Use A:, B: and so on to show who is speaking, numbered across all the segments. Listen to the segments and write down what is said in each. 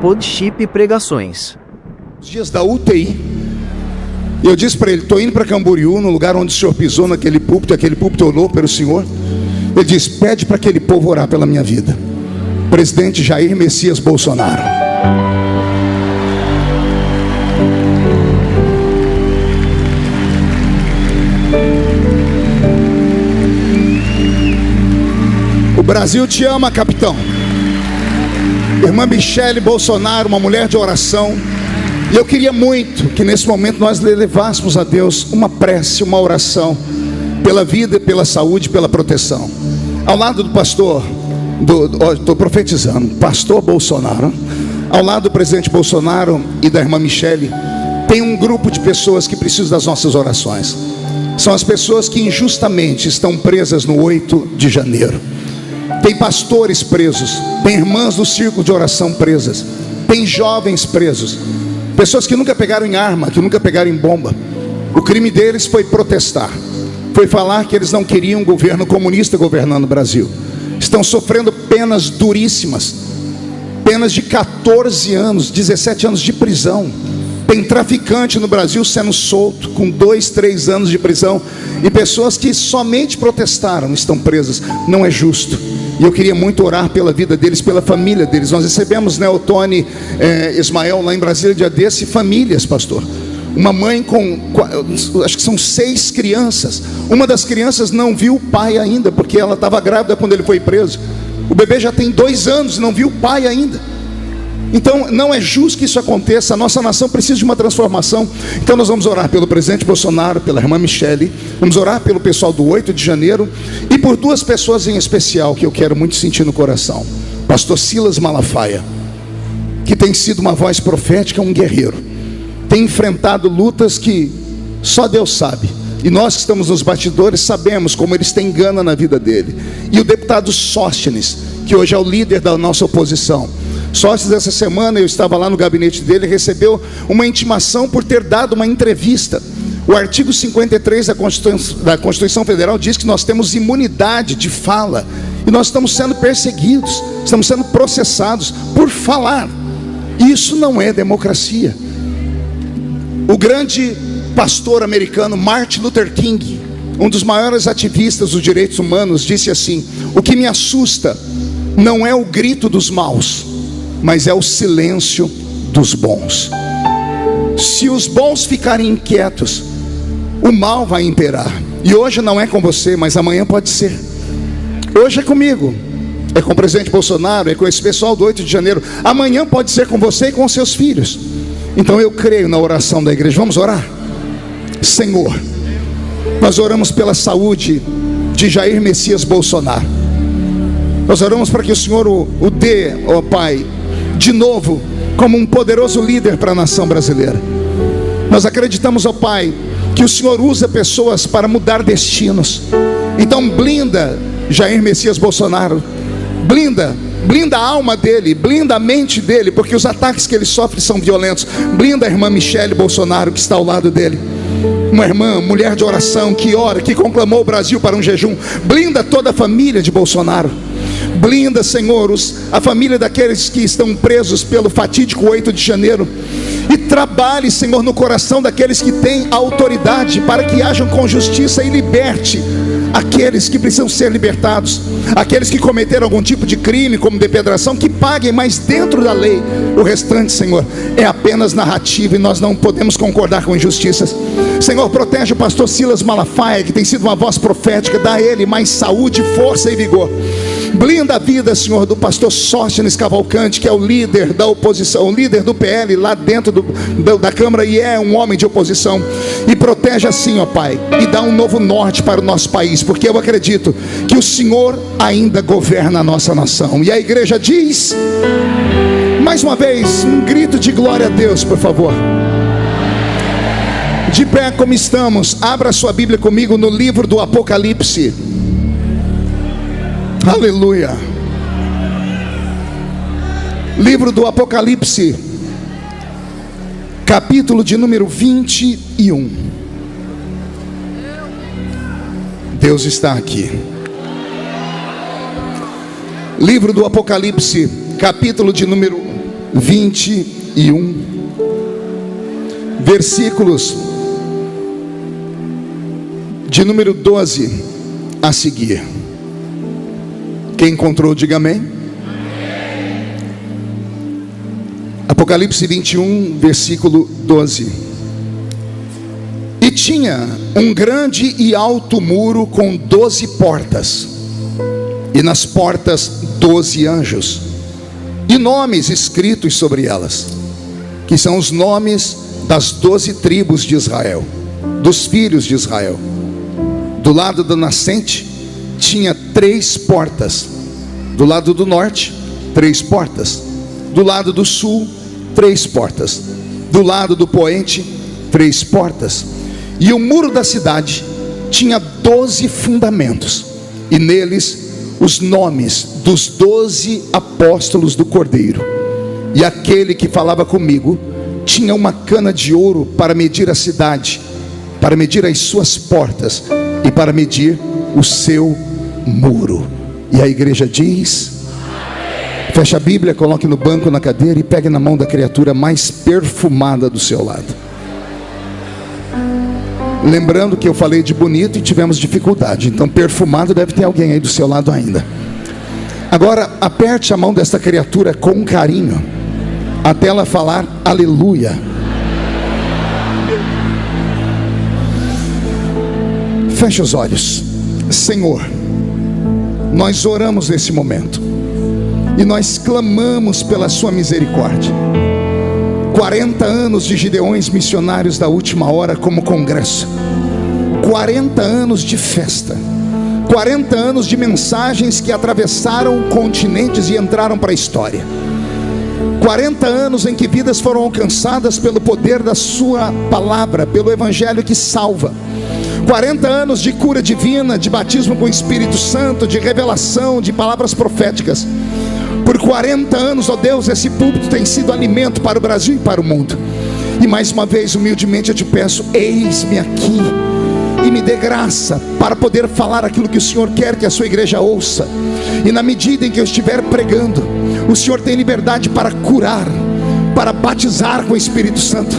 A: Podchip Pregações.
B: Os dias da UTI, eu disse para ele: estou indo para Camboriú, no lugar onde o senhor pisou, naquele púlpito orou pelo senhor. Ele disse: pede para aquele povo orar pela minha vida. Presidente Jair Messias Bolsonaro. O Brasil te ama, capitão. Irmã Michele Bolsonaro, uma mulher de oração. E eu queria muito que nesse momento nós levássemos a Deus uma prece, uma oração pela vida, pela saúde, pela proteção. Ao lado do pastor, estou profetizando, pastor Bolsonaro, ao lado do presidente Bolsonaro e da irmã Michele, tem um grupo de pessoas que precisam das nossas orações. São as pessoas que injustamente estão presas no 8 de janeiro. Tem pastores presos, tem irmãs do círculo de oração presas, tem jovens presos, pessoas que nunca pegaram em arma, que nunca pegaram em bomba. O crime deles foi protestar, foi falar que eles não queriam um governo comunista governando o Brasil. Estão sofrendo penas duríssimas, penas de 14 anos, 17 anos de prisão. Tem traficante no Brasil sendo solto com 2, 3 anos de prisão. E pessoas que somente protestaram estão presas. Não é justo. E eu queria muito orar pela vida deles, pela família deles. Nós recebemos, né, o Tony Ismael lá em Brasília, dia desse, famílias, pastor. Uma mãe com, acho que são 6 crianças. Uma das crianças não viu o pai ainda, porque ela estava grávida quando ele foi preso. O bebê já tem 2 anos e não viu o pai ainda. Então não é justo que isso aconteça. A nossa nação precisa de uma transformação. Então nós vamos orar pelo presidente Bolsonaro, pela irmã Michele, vamos orar pelo pessoal do 8 de janeiro e por 2 pessoas em especial que eu quero muito sentir no coração. Pastor Silas Malafaia, que tem sido uma voz profética, um guerreiro, tem enfrentado lutas que só Deus sabe, e nós que estamos nos bastidores sabemos como eles têm gana na vida dele. E o deputado Sóstenes, que hoje é o líder da nossa oposição. Sóstenes, essa semana eu estava lá no gabinete dele, recebeu uma intimação por ter dado uma entrevista. O artigo 53 da Constituição Federal diz que nós temos imunidade de fala, e nós estamos sendo perseguidos, estamos sendo processados por falar. Isso não é democracia. O grande pastor americano Martin Luther King, um dos maiores ativistas dos direitos humanos, disse assim: o que me assusta não é o grito dos maus, mas é o silêncio dos bons. Se os bons ficarem inquietos, o mal vai imperar. E hoje não é com você, mas amanhã pode ser. Hoje é comigo, é com o presidente Bolsonaro, é com esse pessoal do 8 de janeiro. Amanhã pode ser com você e com seus filhos. Então eu creio na oração da igreja. Vamos orar? Senhor, nós oramos pela saúde de Jair Messias Bolsonaro. Nós oramos para que o Senhor o dê, ó Pai, de novo, como um poderoso líder para a nação brasileira. Nós acreditamos, ó Pai, que o Senhor usa pessoas para mudar destinos. Então blinda Jair Messias Bolsonaro, blinda a alma dele, blinda a mente dele, porque os ataques que ele sofre são violentos. Blinda a irmã Michele Bolsonaro, que está ao lado dele, uma irmã, mulher de oração, que ora, que conclamou o Brasil para um jejum. Blinda toda a família de Bolsonaro. Blinda, Senhor, a família daqueles que estão presos pelo fatídico 8 de janeiro. E trabalhe, Senhor, no coração daqueles que têm autoridade, para que hajam com justiça e liberte aqueles que precisam ser libertados. Aqueles que cometeram algum tipo de crime, como depredação, que paguem, mas dentro da lei. O restante, Senhor, é apenas narrativa, e nós não podemos concordar com injustiças. Senhor, protege o pastor Silas Malafaia, que tem sido uma voz profética. Dá a ele mais saúde, força e vigor. Blinda a vida, Senhor, do pastor Sóstenes Cavalcante, que é o líder da oposição, o líder do PL lá dentro da Câmara, e é um homem de oposição. E protege assim, ó Pai, e dá um novo norte para o nosso país, porque eu acredito que o Senhor ainda governa a nossa nação. E a igreja diz, mais uma vez, um grito de glória a Deus, por favor. De pé como estamos, abra sua Bíblia comigo no livro do Apocalipse. Aleluia. Livro do Apocalipse, capítulo de número 21. Deus está aqui. Livro do Apocalipse, capítulo de número 21, versículos de número 12 a seguir. Quem encontrou, diga amém. Apocalipse 21, versículo 12. E tinha um grande e alto muro com 12 portas, e nas portas 12 anjos, e nomes escritos sobre elas, que são os nomes das 12 tribos de Israel, dos filhos de Israel. Do lado da nascente tinha 3 portas, do lado do norte 3 portas, do lado do sul 3 portas, do lado do poente 3 portas. E o muro da cidade tinha 12 fundamentos, e neles os nomes dos 12 apóstolos do Cordeiro. E aquele que falava comigo tinha uma cana de ouro para medir a cidade, para medir as suas portas e para medir o seu muro. E a igreja diz: feche a Bíblia, coloque no banco, na cadeira, e pegue na mão da criatura mais perfumada do seu lado. Lembrando que eu falei de bonito e tivemos dificuldade, então perfumado deve ter alguém aí do seu lado ainda. Agora aperte a mão desta criatura com carinho, até ela falar aleluia. Feche os olhos. Senhor, nós oramos nesse momento e nós clamamos pela sua misericórdia. 40 anos de Gideões missionários da última hora como congresso, 40 anos de festa, 40 anos de mensagens que atravessaram continentes e entraram para a história, 40 anos em que vidas foram alcançadas pelo poder da sua palavra, pelo evangelho que salva, 40 anos de cura divina, de batismo com o Espírito Santo, de revelação, de palavras proféticas. Por 40 anos, ó Deus, esse púlpito tem sido alimento para o Brasil e para o mundo. E mais uma vez, humildemente eu te peço: eis-me aqui, e me dê graça para poder falar aquilo que o Senhor quer que a sua igreja ouça. E na medida em que eu estiver pregando, o Senhor tem liberdade para curar, para batizar com o Espírito Santo,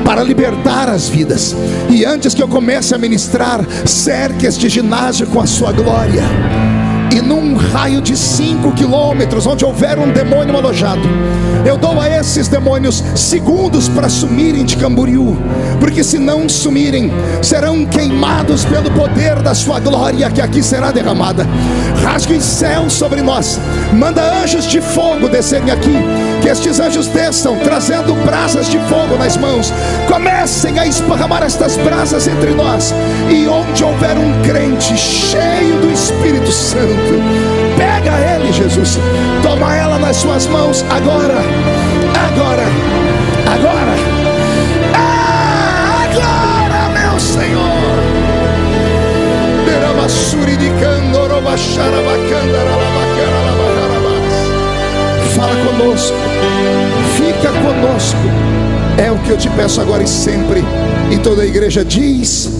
B: para libertar as vidas. E antes que eu comece a ministrar, cerque este ginásio com a sua glória. E num raio de 5 quilômetros, onde houver um demônio alojado, eu dou a esses demônios segundos para sumirem de Camboriú, porque se não sumirem, serão queimados pelo poder da sua glória que aqui será derramada. Rasgue os céus sobre nós, manda anjos de fogo descerem aqui, que estes anjos desçam trazendo brasas de fogo nas mãos, comecem a esparramar estas brasas entre nós. E onde houver um crente cheio do Espírito Santo, pega ele, Jesus, toma ela nas suas mãos agora, agora, agora, agora, meu Senhor. Fala conosco, fica conosco, é o que eu te peço agora e sempre. E toda a igreja diz: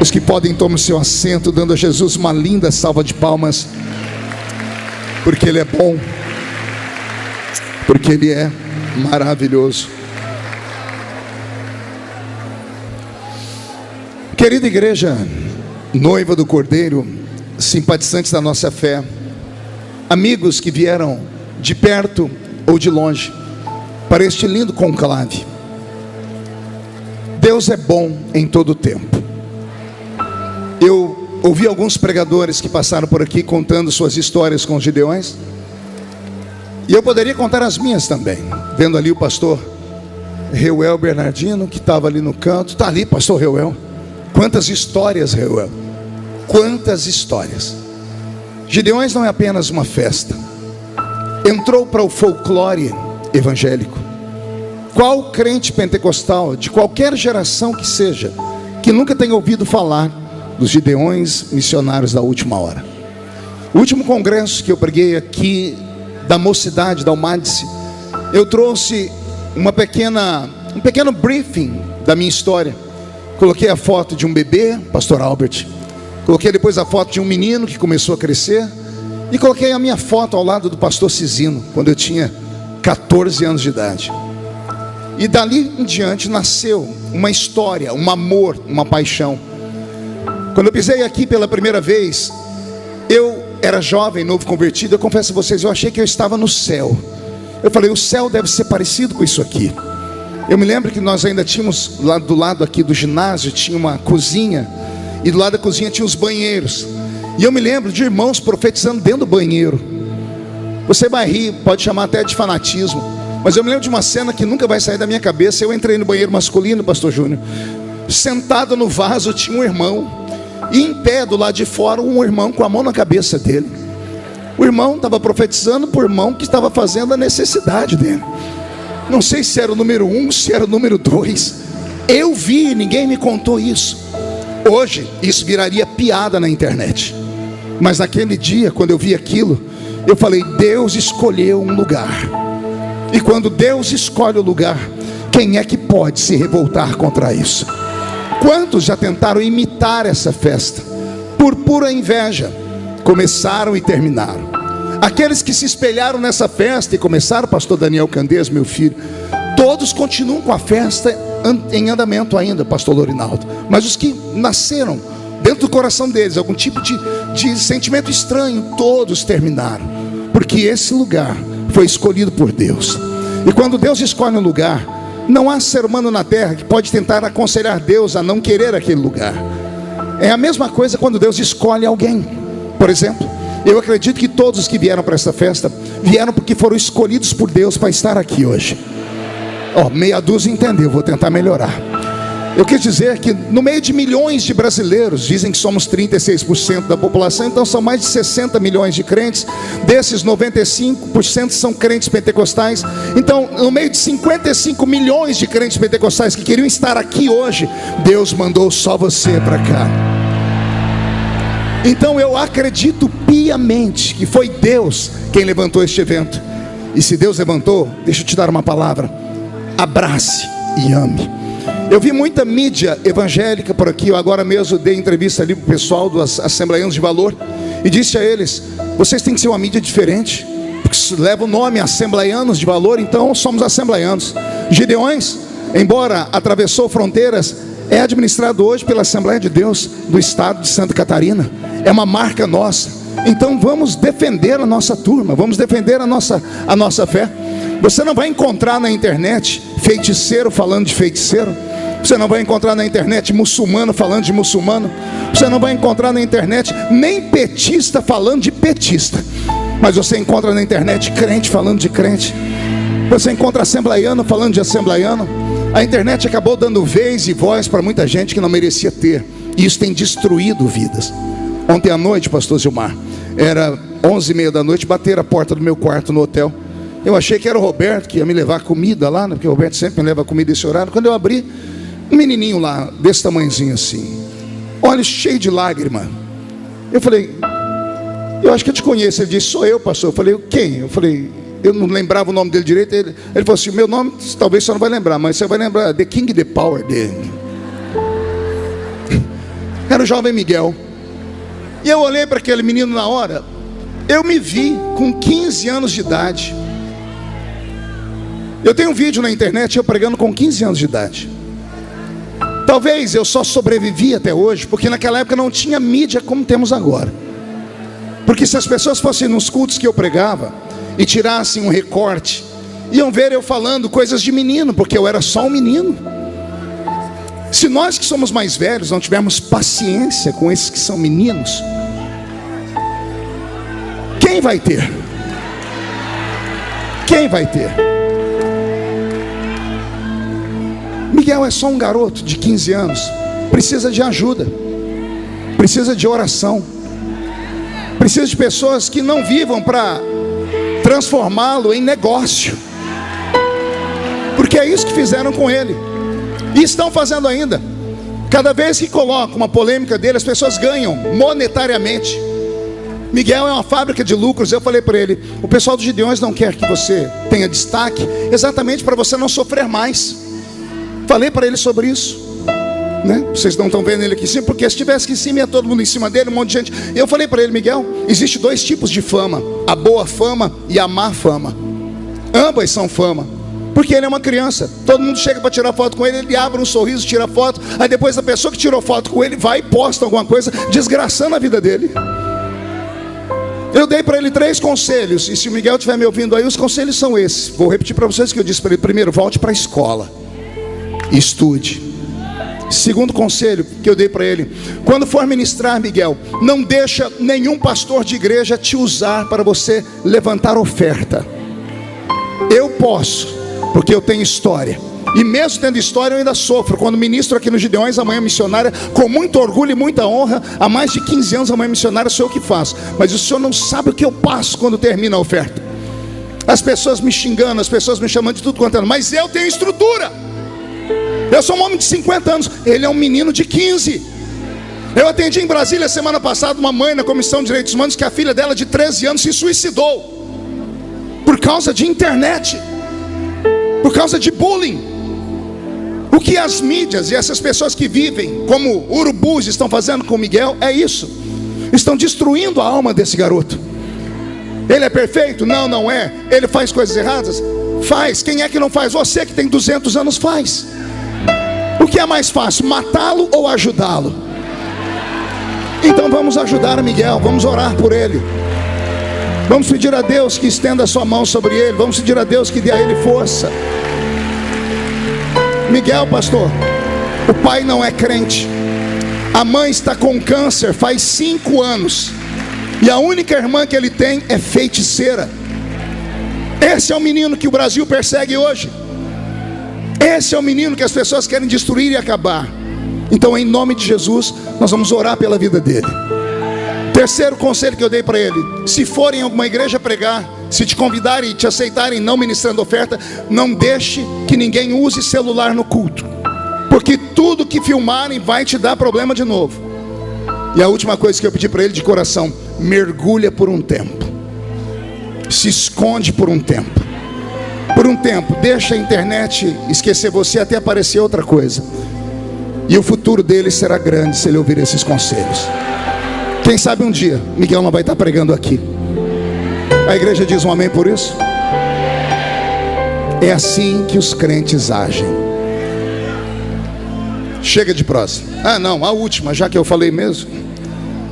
B: os que podem, tomem o seu assento, dando a Jesus uma linda salva de palmas, porque Ele é bom, porque Ele é maravilhoso. Querida igreja, noiva do Cordeiro, simpatizantes da nossa fé, amigos que vieram de perto ou de longe para este lindo conclave, Deus é bom em todo o tempo. Eu ouvi alguns pregadores que passaram por aqui contando suas histórias com os Gideões, e eu poderia contar as minhas também, vendo ali o pastor Reuel Bernardino, que estava ali no canto. Está ali, pastor Reuel. Quantas histórias, Reuel, quantas histórias. Gideões não é apenas uma festa, entrou para o folclore evangélico. Qual crente pentecostal de qualquer geração que seja, que nunca tenha ouvido falar dos Gideões missionários da última hora? O último congresso que eu preguei aqui da mocidade da Almadice, eu trouxe um pequeno briefing da minha história. Coloquei a foto de um bebê, pastor Albert, coloquei depois a foto de um menino que começou a crescer, e coloquei a minha foto ao lado do pastor Cisino, quando eu tinha 14 anos de idade. E dali em diante nasceu uma história, um amor, uma paixão. Quando eu pisei aqui pela primeira vez, eu era jovem, novo convertido. Eu confesso a vocês, eu achei que eu estava no céu. Eu falei, o céu deve ser parecido com isso aqui. Eu me lembro que nós ainda tínhamos, lá do lado aqui do ginásio, tinha uma cozinha. E do lado da cozinha tinha os banheiros. E eu me lembro de irmãos profetizando dentro do banheiro. Você vai rir, pode chamar até de fanatismo, mas eu me lembro de uma cena que nunca vai sair da minha cabeça. Eu entrei no banheiro masculino, pastor Júnior. Sentado no vaso tinha um irmão, e em pé do lado de fora um irmão com a mão na cabeça dele. O irmão estava profetizando para o irmão que estava fazendo a necessidade dele. Não sei se era o número 1, se era o número 2. Eu vi, ninguém me contou isso. Hoje isso viraria piada na internet. Mas naquele dia, quando eu vi aquilo, eu falei, Deus escolheu um lugar. E quando Deus escolhe o lugar, quem é que pode se revoltar contra isso? Quantos já tentaram imitar essa festa? Por pura inveja, começaram e terminaram. Aqueles que se espelharam nessa festa e começaram, pastor Daniel Candês, meu filho, todos continuam com a festa em andamento ainda, pastor Lorinaldo. Mas os que nasceram dentro do coração deles algum tipo de sentimento estranho, todos terminaram. Porque esse lugar foi escolhido por Deus. E quando Deus escolhe um lugar, não há ser humano na terra que pode tentar aconselhar Deus a não querer aquele lugar. É a mesma coisa quando Deus escolhe alguém. Por exemplo, eu acredito que todos os que vieram para essa festa vieram porque foram escolhidos por Deus para estar aqui hoje. Meia dúzia entendeu, vou tentar melhorar. Eu quis dizer que no meio de milhões de brasileiros, dizem que somos 36% da população, então são mais de 60 milhões de crentes. Desses 95% são crentes pentecostais. Então no meio de 55 milhões de crentes pentecostais que queriam estar aqui hoje, Deus mandou só você para cá. Então eu acredito piamente que foi Deus quem levantou este evento. E se Deus levantou, deixa eu te dar uma palavra: abrace e ame. Eu vi muita mídia evangélica por aqui. Eu agora mesmo dei entrevista ali para o pessoal dos Assembleianos de Valor e disse a eles, vocês têm que ser uma mídia diferente, porque leva o nome Assembleianos de Valor, então somos assembleianos. Gideões, embora atravessou fronteiras, é administrado hoje pela Assembleia de Deus do estado de Santa Catarina. É uma marca nossa. Então vamos defender a nossa turma, vamos defender a nossa fé. Você não vai encontrar na internet feiticeiro falando de feiticeiro. Você não vai encontrar na internet muçulmano falando de muçulmano. Você não vai encontrar na internet nem petista falando de petista. Mas você encontra na internet crente falando de crente. Você encontra assembleiano falando de assembleiano. A internet acabou dando vez e voz para muita gente que não merecia ter. E isso tem destruído vidas. Ontem à noite, pastor Gilmar, era 11h30 da noite, bateram a porta do meu quarto no hotel. Eu achei que era o Roberto que ia me levar comida lá, né? Porque o Roberto sempre me leva comida esse horário. Quando eu abri, um menininho lá, desse tamanhozinho assim, olhos cheios de lágrima. Eu falei, eu acho que eu te conheço. Ele disse, sou eu, pastor. Eu falei, quem? Eu falei, eu não lembrava o nome dele direito. Ele falou assim, meu nome talvez você não vai lembrar, mas você vai lembrar, The King, The Power dele. Era o jovem Miguel. E eu olhei para aquele menino na hora. Eu me vi com 15 anos de idade. Eu tenho um vídeo na internet eu pregando com 15 anos de idade. Talvez eu só sobrevivi até hoje porque naquela época não tinha mídia como temos agora. Porque se as pessoas fossem nos cultos que eu pregava e tirassem um recorte, iam ver eu falando coisas de menino, porque eu era só um menino. Se nós que somos mais velhos não tivermos paciência com esses que são meninos, quem vai ter? Quem vai ter? Miguel é só um garoto de 15 anos. Precisa de ajuda. Precisa de oração. Precisa de pessoas que não vivam para transformá-lo em negócio. Porque é isso que fizeram com ele. E estão fazendo ainda. Cada vez que colocam uma polêmica dele, as pessoas ganham monetariamente. Miguel é uma fábrica de lucros. Eu falei para ele, o pessoal dos Gideões não quer que você tenha destaque, exatamente para você não sofrer mais. Falei para ele sobre isso, né? Vocês não estão vendo ele aqui em cima, porque se tivesse aqui em cima ia todo mundo em cima dele, um monte de gente. Eu falei para ele, Miguel, existe 2 tipos de fama: a boa fama e a má fama. Ambas são fama, porque ele é uma criança. Todo mundo chega para tirar foto com ele, ele abre um sorriso, tira foto. Aí depois a pessoa que tirou foto com ele vai e posta alguma coisa, desgraçando a vida dele. Eu dei para ele 3 conselhos, e se o Miguel estiver me ouvindo aí, os conselhos são esses. Vou repetir para vocês o que eu disse para ele. Primeiro, volte para a escola, estude. Segundo conselho que eu dei para ele: quando for ministrar, Miguel, não deixa nenhum pastor de igreja te usar para você levantar oferta. Eu posso, porque eu tenho história. E mesmo tendo história, eu ainda sofro. Quando ministro aqui no Gideões, a Manhã Missionária, com muito orgulho e muita honra, há mais de 15 anos a Manhã Missionária sou eu que faço. Mas o senhor não sabe o que eu passo quando termina a oferta. As pessoas me xingando, as pessoas me chamando de tudo quanto é, mas eu tenho estrutura. Eu sou um homem de 50 anos, ele é um menino de 15. Eu atendi em Brasília semana passada uma mãe na Comissão de Direitos Humanos que a filha dela de 13 anos se suicidou por causa de internet, por causa de bullying. O que as mídias e essas pessoas que vivem como urubus estão fazendo com o Miguel é isso. Estão destruindo a alma desse garoto. Ele é perfeito? Não, não é. Ele faz coisas erradas? Faz. Quem é que não faz? Você que tem 200 anos faz. O que é mais fácil, matá-lo ou ajudá-lo? Então vamos ajudar o Miguel, vamos orar por ele. Vamos pedir a Deus que estenda a sua mão sobre ele. Vamos pedir a Deus que dê a ele força. Miguel, pastor, o pai não é crente. A mãe está com câncer faz 5 anos. E a única irmã que ele tem é feiticeira. Esse é o menino que o Brasil persegue hoje. Esse é o menino que as pessoas querem destruir e acabar. Então, em nome de Jesus, nós vamos orar pela vida dele. Terceiro conselho que eu dei para ele: se forem em alguma igreja pregar, se te convidarem e te aceitarem não ministrando oferta, não deixe que ninguém use celular no culto, porque tudo que filmarem vai te dar problema de novo. E a última coisa que eu pedi para ele de coração: mergulha por um tempo, se esconde por um tempo. Por um tempo, deixa a internet esquecer você até aparecer outra coisa. E o futuro dele será grande se ele ouvir esses conselhos. Quem sabe um dia Miguel não vai estar pregando aqui. A igreja diz um amém por isso? É assim que os crentes agem. Chega de prosa. Ah não, a última, já que eu falei mesmo.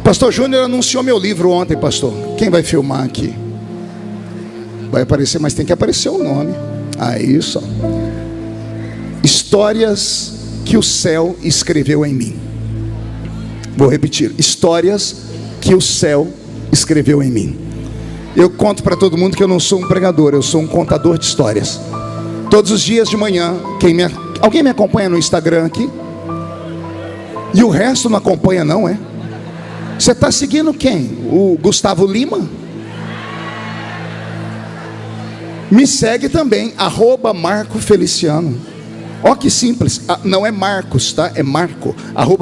B: Pastor Júnior anunciou meu livro ontem, pastor. Quem vai filmar aqui? Vai aparecer, mas tem que aparecer o nome. Aí só. Histórias que o céu escreveu em mim. Vou repetir: histórias que o céu escreveu em mim. Eu conto para todo mundo que eu não sou um pregador, eu sou um contador de histórias. Todos os dias de manhã, alguém me acompanha no Instagram aqui? E o resto não acompanha não, é? Você está seguindo quem? O Gustavo Lima? Me segue também, @MarcoFeliciano. Ó que simples, não é Marcos, tá? É Marco,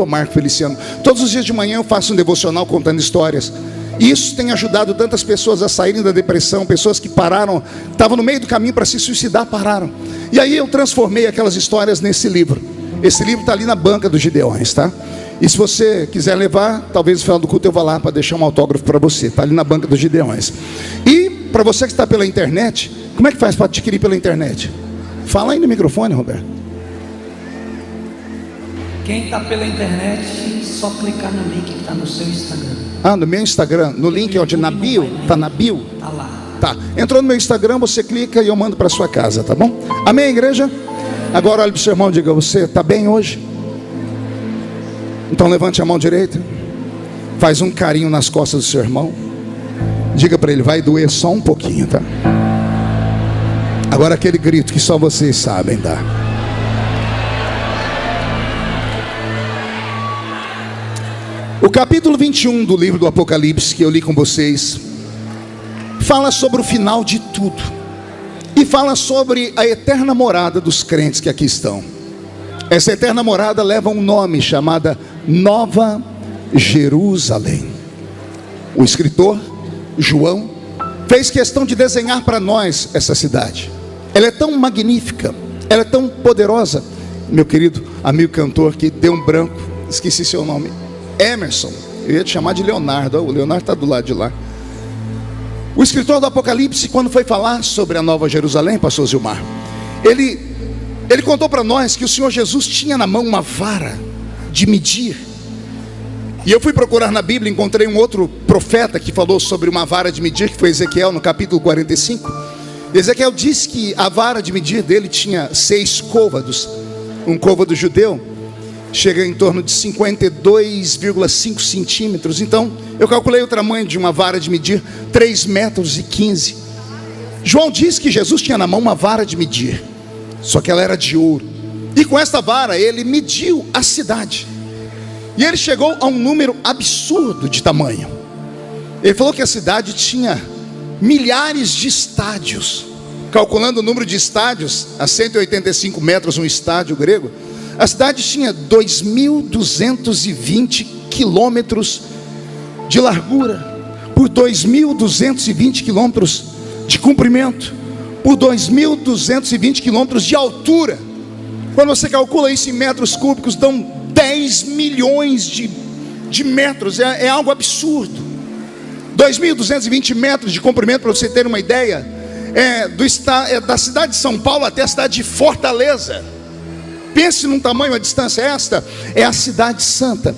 B: @MarcoFeliciano. Todos os dias de manhã eu faço um devocional contando histórias. E isso tem ajudado tantas pessoas a saírem da depressão. Pessoas que pararam, estavam no meio do caminho para se suicidar, pararam. E aí eu transformei aquelas histórias nesse livro. Esse livro está ali na banca dos Gideões, tá? E se você quiser levar, talvez no final do culto eu vá lá para deixar um autógrafo para você. Está ali na banca dos Gideões. E para você que está pela internet, como é que faz para adquirir pela internet? Fala aí no microfone, Roberto.
C: Quem está pela internet, só clicar no link que está no seu Instagram.
B: Ah, no meu Instagram, no link onde na bio, está na bio?
C: Está lá.
B: Tá, entrou no meu Instagram, você clica e eu mando para sua casa, tá bom? Amém, igreja? Agora olhe para o seu irmão e diga: você está bem hoje? Então levante a mão direita, faz um carinho nas costas do seu irmão, diga para ele: vai doer só um pouquinho, tá? Agora aquele grito que só vocês sabem dar. O capítulo 21 do livro do Apocalipse, que eu li com vocês, fala sobre o final de tudo. E fala sobre a eterna morada dos crentes que aqui estão. Essa eterna morada leva um nome, chamada Nova Jerusalém. O escritor João fez questão de desenhar para nós essa cidade. Ela é tão magnífica, ela é tão poderosa. Meu querido amigo cantor que deu um branco, esqueci seu nome, Emerson. Eu ia te chamar de Leonardo. O Leonardo está do lado de lá. O escritor do Apocalipse, quando foi falar sobre a Nova Jerusalém, pastor Zilmar, ele contou para nós que o Senhor Jesus tinha na mão uma vara de medir. E eu fui procurar na Bíblia, encontrei um outro profeta que falou sobre uma vara de medir, que foi Ezequiel, no capítulo 45. Ezequiel disse que a vara de medir dele tinha 6 côvados. Um côvado judeu chega em torno de 52,5 centímetros. Então eu calculei o tamanho de uma vara de medir, 3,15 metros. João diz que Jesus tinha na mão uma vara de medir, só que ela era de ouro. E com esta vara ele mediu a cidade, e ele chegou a um número absurdo de tamanho. Ele falou que a cidade tinha milhares de estádios. Calculando o número de estádios, a 185 metros um estádio grego, a cidade tinha 2.220 quilômetros de largura, por 2.220 quilômetros de comprimento, por 2.220 quilômetros de altura. Quando você calcula isso em metros cúbicos, dão 10 milhões de metros. É algo absurdo. 2.220 metros de comprimento, para você ter uma ideia, da cidade de São Paulo até a cidade de Fortaleza. Pense num tamanho, a distância esta é a cidade santa.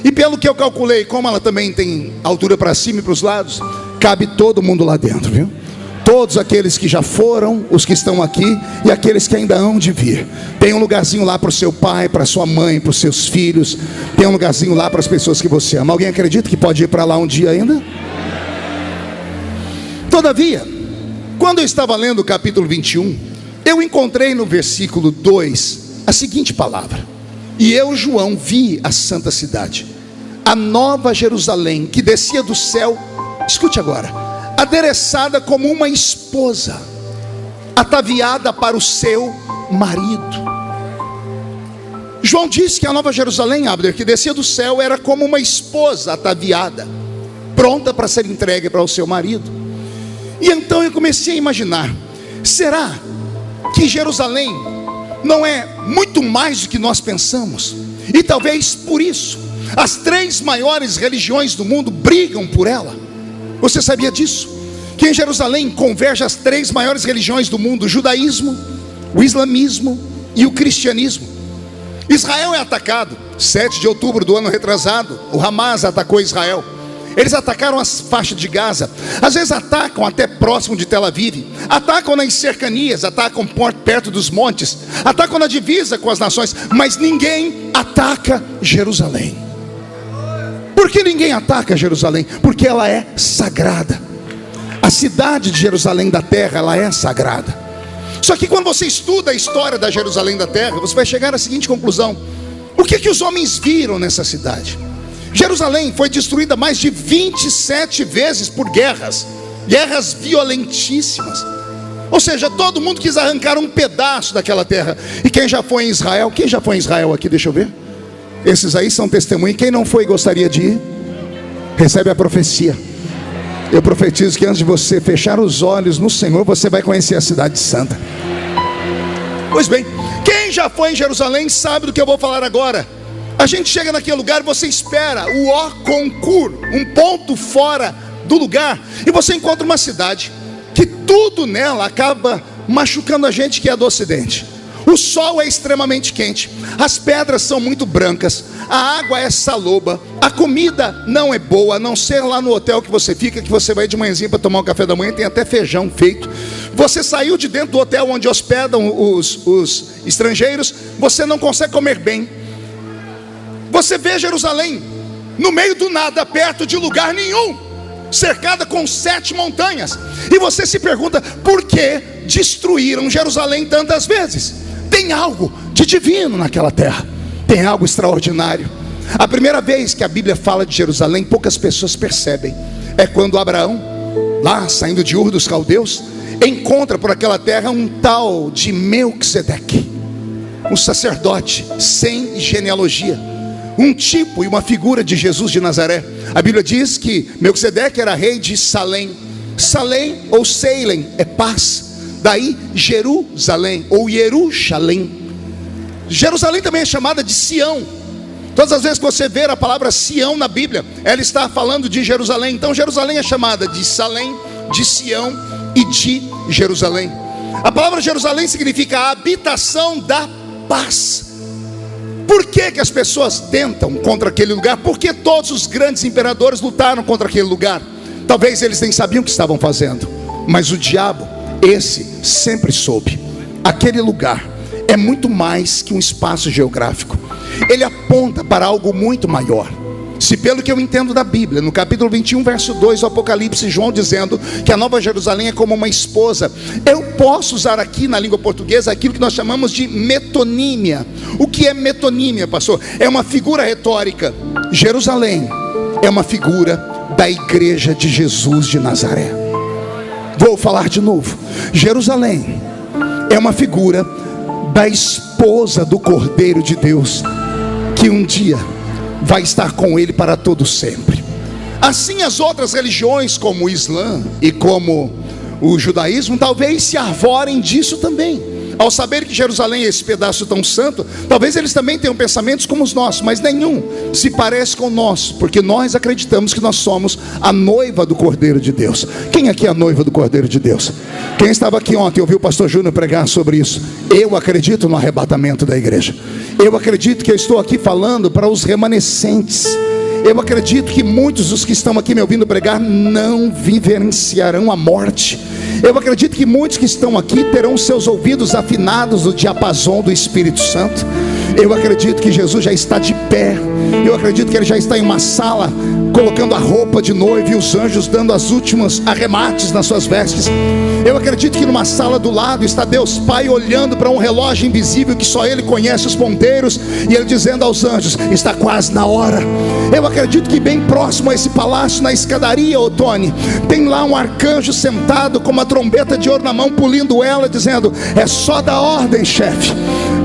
B: E pelo que eu calculei, como ela também tem altura para cima e para os lados, cabe todo mundo lá dentro, viu? Todos aqueles que já foram, os que estão aqui e aqueles que ainda hão de vir. Tem um lugarzinho lá para o seu pai, para a sua mãe, para os seus filhos. Tem um lugarzinho lá para as pessoas que você ama. Alguém acredita que pode ir para lá um dia ainda? Todavia, quando eu estava lendo o capítulo 21, eu encontrei no versículo 2 a seguinte palavra: e eu, João, vi a santa cidade, a nova Jerusalém, que descia do céu, escute agora, adereçada como uma esposa, ataviada para o seu marido. João disse que a nova Jerusalém, Abner, que descia do céu, era como uma esposa ataviada, pronta para ser entregue para o seu marido. E então eu comecei a imaginar, será que Jerusalém não é muito mais do que nós pensamos? E talvez por isso as 3 maiores religiões do mundo brigam por ela. Você sabia disso? Que em Jerusalém converge as 3 maiores religiões do mundo: o judaísmo, o islamismo e o cristianismo. Israel é atacado. 7 de outubro do ano retrasado, o Hamas atacou Israel. Eles atacaram as faixas de Gaza. Às vezes atacam até próximo de Tel Aviv. Atacam nas cercanias, atacam perto dos montes, atacam na divisa com as nações. Mas ninguém ataca Jerusalém. Por que ninguém ataca Jerusalém? Porque ela é sagrada. A cidade de Jerusalém da terra, ela é sagrada. Só que quando você estuda a história da Jerusalém da terra, você vai chegar à seguinte conclusão: o que os homens viram nessa cidade? Jerusalém foi destruída mais de 27 vezes por guerras violentíssimas. Ou seja, todo mundo quis arrancar um pedaço daquela terra. E quem já foi em Israel? Quem já foi em Israel aqui? Deixa eu ver. Esses aí são testemunhas. Quem não foi e gostaria de ir, recebe a profecia. Eu profetizo que antes de você fechar os olhos no Senhor, você vai conhecer a cidade santa. Pois bem, quem já foi em Jerusalém sabe do que eu vou falar agora. A gente chega naquele lugar, você espera o Or-Concur, um ponto fora do lugar, e você encontra uma cidade que tudo nela acaba machucando a gente que é do ocidente. O sol é extremamente quente, as pedras são muito brancas, a água é saloba, a comida não é boa, a não ser lá no hotel que você fica, que você vai de manhãzinha para tomar um café da manhã, tem até feijão feito. Você saiu de dentro do hotel onde hospedam os estrangeiros, você não consegue comer bem. Você vê Jerusalém no meio do nada, perto de lugar nenhum, cercada com 7 montanhas. E você se pergunta, por que destruíram Jerusalém tantas vezes? Tem algo de divino naquela terra, tem algo extraordinário. A primeira vez que a Bíblia fala de Jerusalém, poucas pessoas percebem. É quando Abraão, lá saindo de Ur dos Caldeus, encontra por aquela terra um tal de Melquisedeque, um sacerdote sem genealogia, um tipo e uma figura de Jesus de Nazaré. A Bíblia diz que Melquisedeque era rei de Salém. Salém ou Salem é paz. Daí Jerusalém ou Jerusalém. Jerusalém também é chamada de Sião. Todas as vezes que você ver a palavra Sião na Bíblia, ela está falando de Jerusalém. Então Jerusalém é chamada de Salém de Sião e de Jerusalém. A palavra Jerusalém significa a habitação da paz. Por que que as pessoas tentam contra aquele lugar? Porque todos os grandes imperadores lutaram contra aquele lugar. Talvez eles nem sabiam o que estavam fazendo, mas o diabo, esse sempre soube. Aquele lugar é muito mais que um espaço geográfico. Ele aponta para algo muito maior. Se pelo que eu entendo da Bíblia, no capítulo 21, verso 2 do Apocalipse, João dizendo que a Nova Jerusalém é como uma esposa. Eu posso usar aqui na língua portuguesa aquilo que nós chamamos de metonímia. O que é metonímia, pastor? É uma figura retórica. Jerusalém é uma figura da igreja de Jesus de Nazaré. Vou falar de novo. Jerusalém é uma figura da esposa do Cordeiro de Deus, que um dia vai estar com ele para todo sempre. Assim as outras religiões, como o Islã e como o judaísmo, talvez se arvorem disso também. Ao saber que Jerusalém é esse pedaço tão santo, talvez eles também tenham pensamentos como os nossos, mas nenhum se parece com o nosso, porque nós acreditamos que nós somos a noiva do Cordeiro de Deus. Quem aqui é a noiva do Cordeiro de Deus? Quem estava aqui ontem ouviu o pastor Júnior pregar sobre isso? Eu acredito no arrebatamento da igreja. Eu acredito que eu estou aqui falando para os remanescentes. Eu acredito que muitos dos que estão aqui me ouvindo pregar não vivenciarão a morte. Eu acredito que muitos que estão aqui terão seus ouvidos afinados no diapasão do Espírito Santo. Eu acredito que Jesus já está de pé. Eu acredito que Ele já está em uma sala, colocando a roupa de noiva e os anjos dando as últimas arremates nas suas vestes. Eu acredito que numa sala do lado está Deus Pai olhando para um relógio invisível que só Ele conhece os ponteiros, e Ele dizendo aos anjos: está quase na hora. Eu acredito que bem próximo a esse palácio, na escadaria, ô Tony, tem lá um arcanjo sentado com uma trombeta de ouro na mão, pulindo ela, dizendo: é só dar ordem, chefe,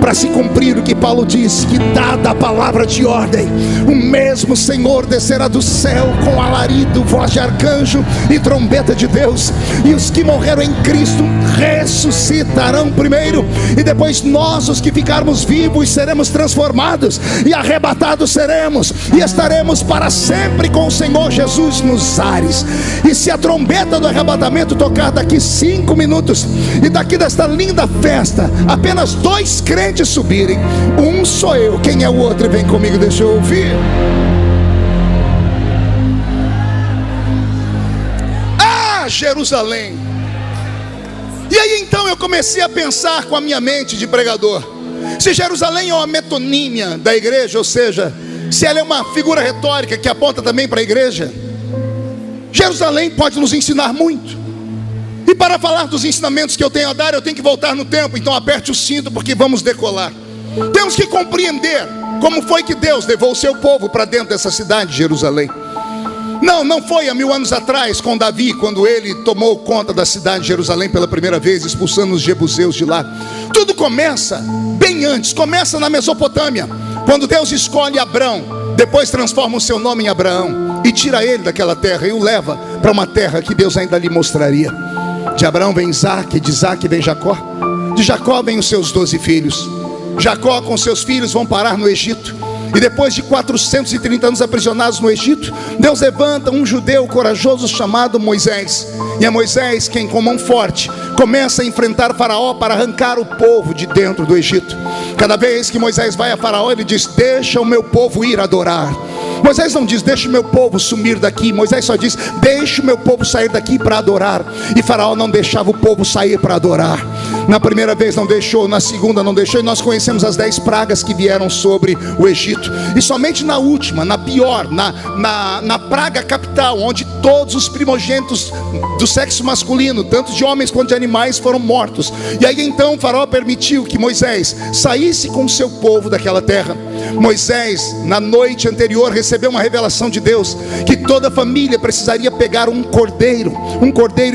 B: para se cumprir o que Paulo diz, que dada a palavra de ordem, o mesmo Senhor descerá do céu com alarido, voz de arcanjo e trombeta de Deus, e os que morreram em Cristo ressuscitarão primeiro, e depois nós, os que ficarmos vivos, seremos transformados e arrebatados seremos, e estaremos para sempre com o Senhor Jesus nos ares. E se a trombeta do arrebatamento tocar daqui 5 minutos, e daqui desta linda festa apenas 2 crentes subirem, um sou eu, quem é o outro? Vem comigo, deixa eu ouvir. Ah, Jerusalém! E aí então eu comecei a pensar com a minha mente de pregador, se Jerusalém é uma metonímia da igreja, ou seja, se ela é uma figura retórica que aponta também para a igreja, Jerusalém pode nos ensinar muito. E para falar dos ensinamentos que eu tenho a dar, eu tenho que voltar no tempo. Então aperte o cinto, porque vamos decolar. Temos que compreender como foi que Deus levou o seu povo para dentro dessa cidade de Jerusalém. Não foi há 1000 anos atrás com Davi, quando ele tomou conta da cidade de Jerusalém pela primeira vez, expulsando os jebuseus de lá. Tudo começa bem antes, começa na Mesopotâmia, quando Deus escolhe Abrão, depois transforma o seu nome em Abraão e tira ele daquela terra e o leva para uma terra que Deus ainda lhe mostraria. De Abraão vem Isaac, de Isaac vem Jacó, de Jacó vem os seus 12 filhos. Jacó com seus filhos vão parar no Egito, e depois de 430 anos aprisionados no Egito, Deus levanta um judeu corajoso chamado Moisés. E é Moisés quem, com mão forte, começa a enfrentar Faraó para arrancar o povo de dentro do Egito. Cada vez que Moisés vai a Faraó, ele diz: deixa o meu povo ir adorar. Moisés não diz: deixa o meu povo sumir daqui. Moisés só diz: deixa o meu povo sair daqui para adorar. E Faraó não deixava o povo sair para adorar. Na primeira vez não deixou, na segunda não deixou, e nós conhecemos as 10 pragas que vieram sobre o Egito. E somente na última, na pior, na praga capital, onde todos os primogênitos do sexo masculino, tanto de homens quanto de animais, foram mortos. E aí então Faraó permitiu que Moisés saísse com o seu povo daquela terra. Moisés, na noite anterior, recebeu uma revelação de Deus, que toda família precisaria pegar um cordeiro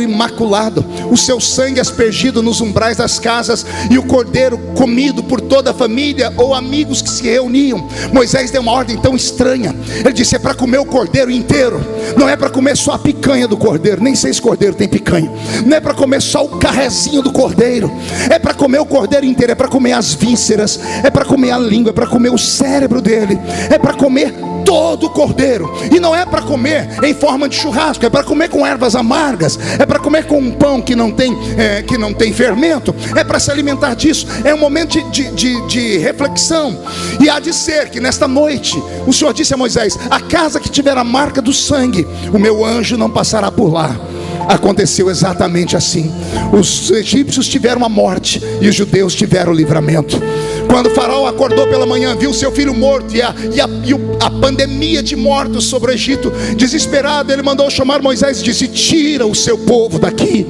B: imaculado, o seu sangue aspergido nos umbrais das casas, e o cordeiro comido por toda a família ou amigos que se reuniam. Moisés deu uma ordem tão estranha. Ele disse: é para comer o cordeiro inteiro, não é para comer só a picanha do cordeiro, nem sei se cordeiro tem picanha, não é para comer só o carrezinho do cordeiro, é para comer o cordeiro inteiro, é para comer as vísceras, é para comer a língua, é para comer o cérebro dele, é para comer todo cordeiro. E não é para comer em forma de churrasco, é para comer com ervas amargas, é para comer com um pão que não tem fermento, é para se alimentar disso. É um momento de reflexão. E há de ser que nesta noite o Senhor disse a Moisés: a casa que tiver a marca do sangue, o meu anjo não passará por lá. Aconteceu exatamente assim. Os egípcios tiveram a morte e os judeus tiveram o livramento. Quando o faraó acordou pela manhã, viu seu filho morto e a pandemia de mortos sobre o Egito, desesperado, ele mandou chamar Moisés e disse: tira o seu povo daqui.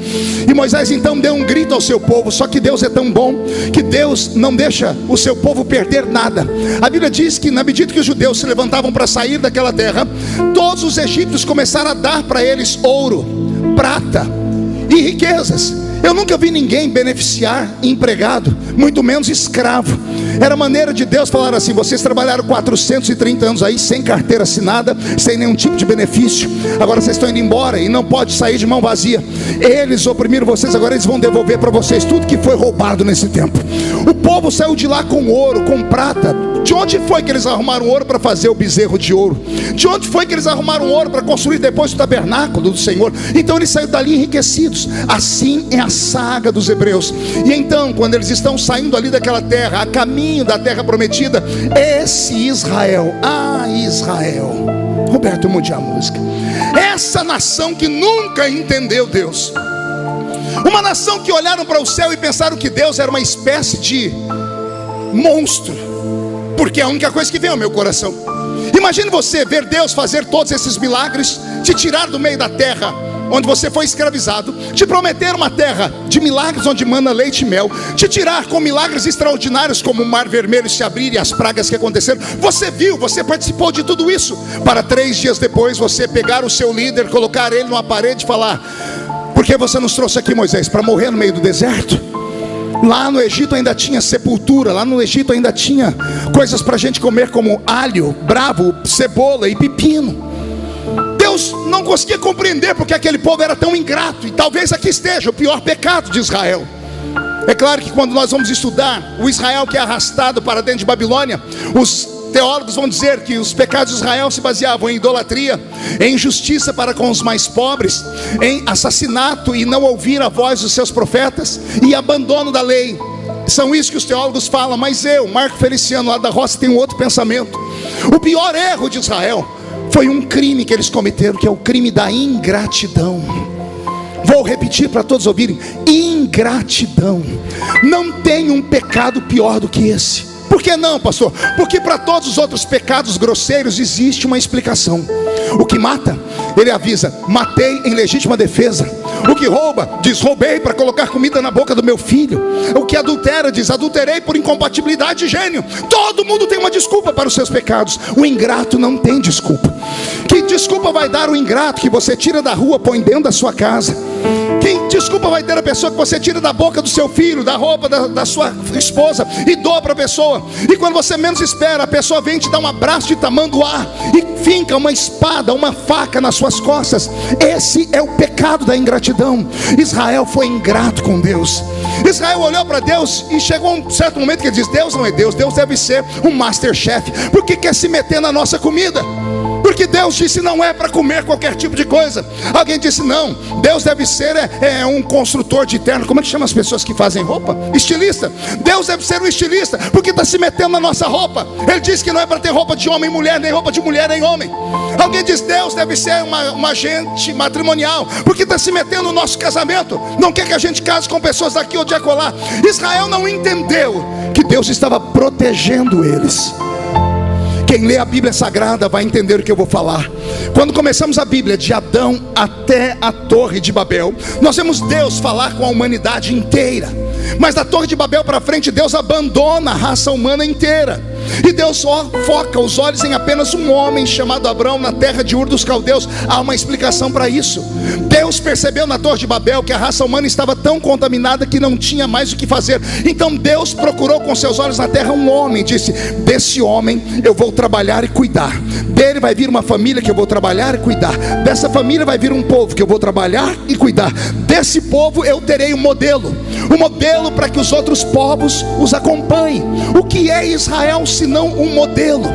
B: E Moisés então deu um grito ao seu povo. Só que Deus é tão bom que Deus não deixa o seu povo perder nada. A Bíblia diz que na medida que os judeus se levantavam para sair daquela terra, todos os egípcios começaram a dar para eles ouro, prata e riquezas. Eu nunca vi ninguém beneficiar empregado, muito menos escravo. Era maneira de Deus falar assim: vocês trabalharam 430 anos aí sem carteira assinada, sem nenhum tipo de benefício. Agora vocês estão indo embora e não pode sair de mão vazia. Eles oprimiram vocês, agora eles vão devolver para vocês tudo que foi roubado nesse tempo. O povo saiu de lá com ouro, com prata. De onde foi que eles arrumaram ouro para fazer o bezerro de ouro? De onde foi que eles arrumaram ouro para construir depois o tabernáculo do Senhor? Então eles saíram dali enriquecidos. Assim é a saga dos hebreus. E então, quando eles estão saindo ali daquela terra, a caminho da terra prometida, esse Israel, Israel, Roberto, mude a música. Essa nação que nunca entendeu Deus, uma nação que olharam para o céu e pensaram que Deus era uma espécie de monstro, porque é a única coisa que vem ao meu coração. Imagine você ver Deus fazer todos esses milagres, te tirar do meio da terra onde você foi escravizado, te prometer uma terra de milagres onde mana leite e mel, te tirar com milagres extraordinários como o mar vermelho se abrir e as pragas que aconteceram. Você viu, você participou de tudo isso, para 3 dias depois você pegar o seu líder, colocar ele numa parede e falar: por que você nos trouxe aqui, Moisés? Para morrer no meio do deserto? Lá no Egito ainda tinha sepultura, lá no Egito ainda tinha coisas para a gente comer como alho, bravo, cebola e pepino. Deus não conseguia compreender porque aquele povo era tão ingrato. E talvez aqui esteja o pior pecado de Israel. É claro que quando nós vamos estudar o Israel que é arrastado para dentro de Babilônia, os teólogos vão dizer que os pecados de Israel se baseavam em idolatria, em injustiça para com os mais pobres, em assassinato e não ouvir a voz dos seus profetas, e abandono da lei. São isso que os teólogos falam. Mas eu, Marco Feliciano lá da Roça, tenho outro pensamento. O pior erro de Israel foi um crime que eles cometeram, que é o crime da ingratidão. Vou repetir para todos ouvirem: ingratidão. Não tem um pecado pior do que esse. Por que não, pastor? Porque para todos os outros pecados grosseiros existe uma explicação. O que mata, ele avisa: matei em legítima defesa. O que rouba, diz: roubei para colocar comida na boca do meu filho. O que adultera, diz: adulterei por incompatibilidade de gênio. Todo mundo tem uma desculpa para os seus pecados. O ingrato não tem desculpa. Que desculpa vai dar o ingrato que você tira da rua, põe dentro da sua casa? Que desculpa vai ter a pessoa que você tira da boca do seu filho, da roupa da sua esposa e doa para a pessoa? E quando você menos espera, a pessoa vem te dar um abraço de tamanduá e finca uma espada, uma faca nas suas costas. Esse é o pecado da ingratidão. Israel foi ingrato com Deus. Israel olhou para Deus e chegou um certo momento que ele diz: Deus não é Deus, Deus deve ser um Masterchef. Por que quer se meter na nossa comida? Porque Deus disse: não é para comer qualquer tipo de coisa. Alguém disse: não, Deus deve ser um construtor de terno. Como é que chama as pessoas que fazem roupa? Estilista. Deus deve ser um estilista, porque está se metendo na nossa roupa. Ele disse que não é para ter roupa de homem em mulher, nem roupa de mulher em homem. Alguém diz: Deus deve ser uma agente matrimonial, porque está se metendo no nosso casamento. Não quer que a gente case com pessoas daqui ou de acolá. Israel não entendeu que Deus estava protegendo eles. Quem lê a Bíblia Sagrada vai entender o que eu vou falar. Quando começamos a Bíblia, de Adão até a Torre de Babel, nós vemos Deus falar com a humanidade inteira. Mas da Torre de Babel para frente, Deus abandona a raça humana inteira. E Deus só foca os olhos em apenas um homem chamado Abrão, na terra de Ur dos Caldeus. Há uma explicação para isso. Deus percebeu na Torre de Babel que a raça humana estava tão contaminada que não tinha mais o que fazer. Então Deus procurou com seus olhos na terra um homem, disse: desse homem eu vou trabalhar e cuidar. Dele vai vir uma família que eu vou trabalhar e cuidar. Dessa família vai vir um povo que eu vou trabalhar e cuidar. Desse povo eu terei um modelo para que os outros povos os acompanhem. O que é Israel senão um modelo.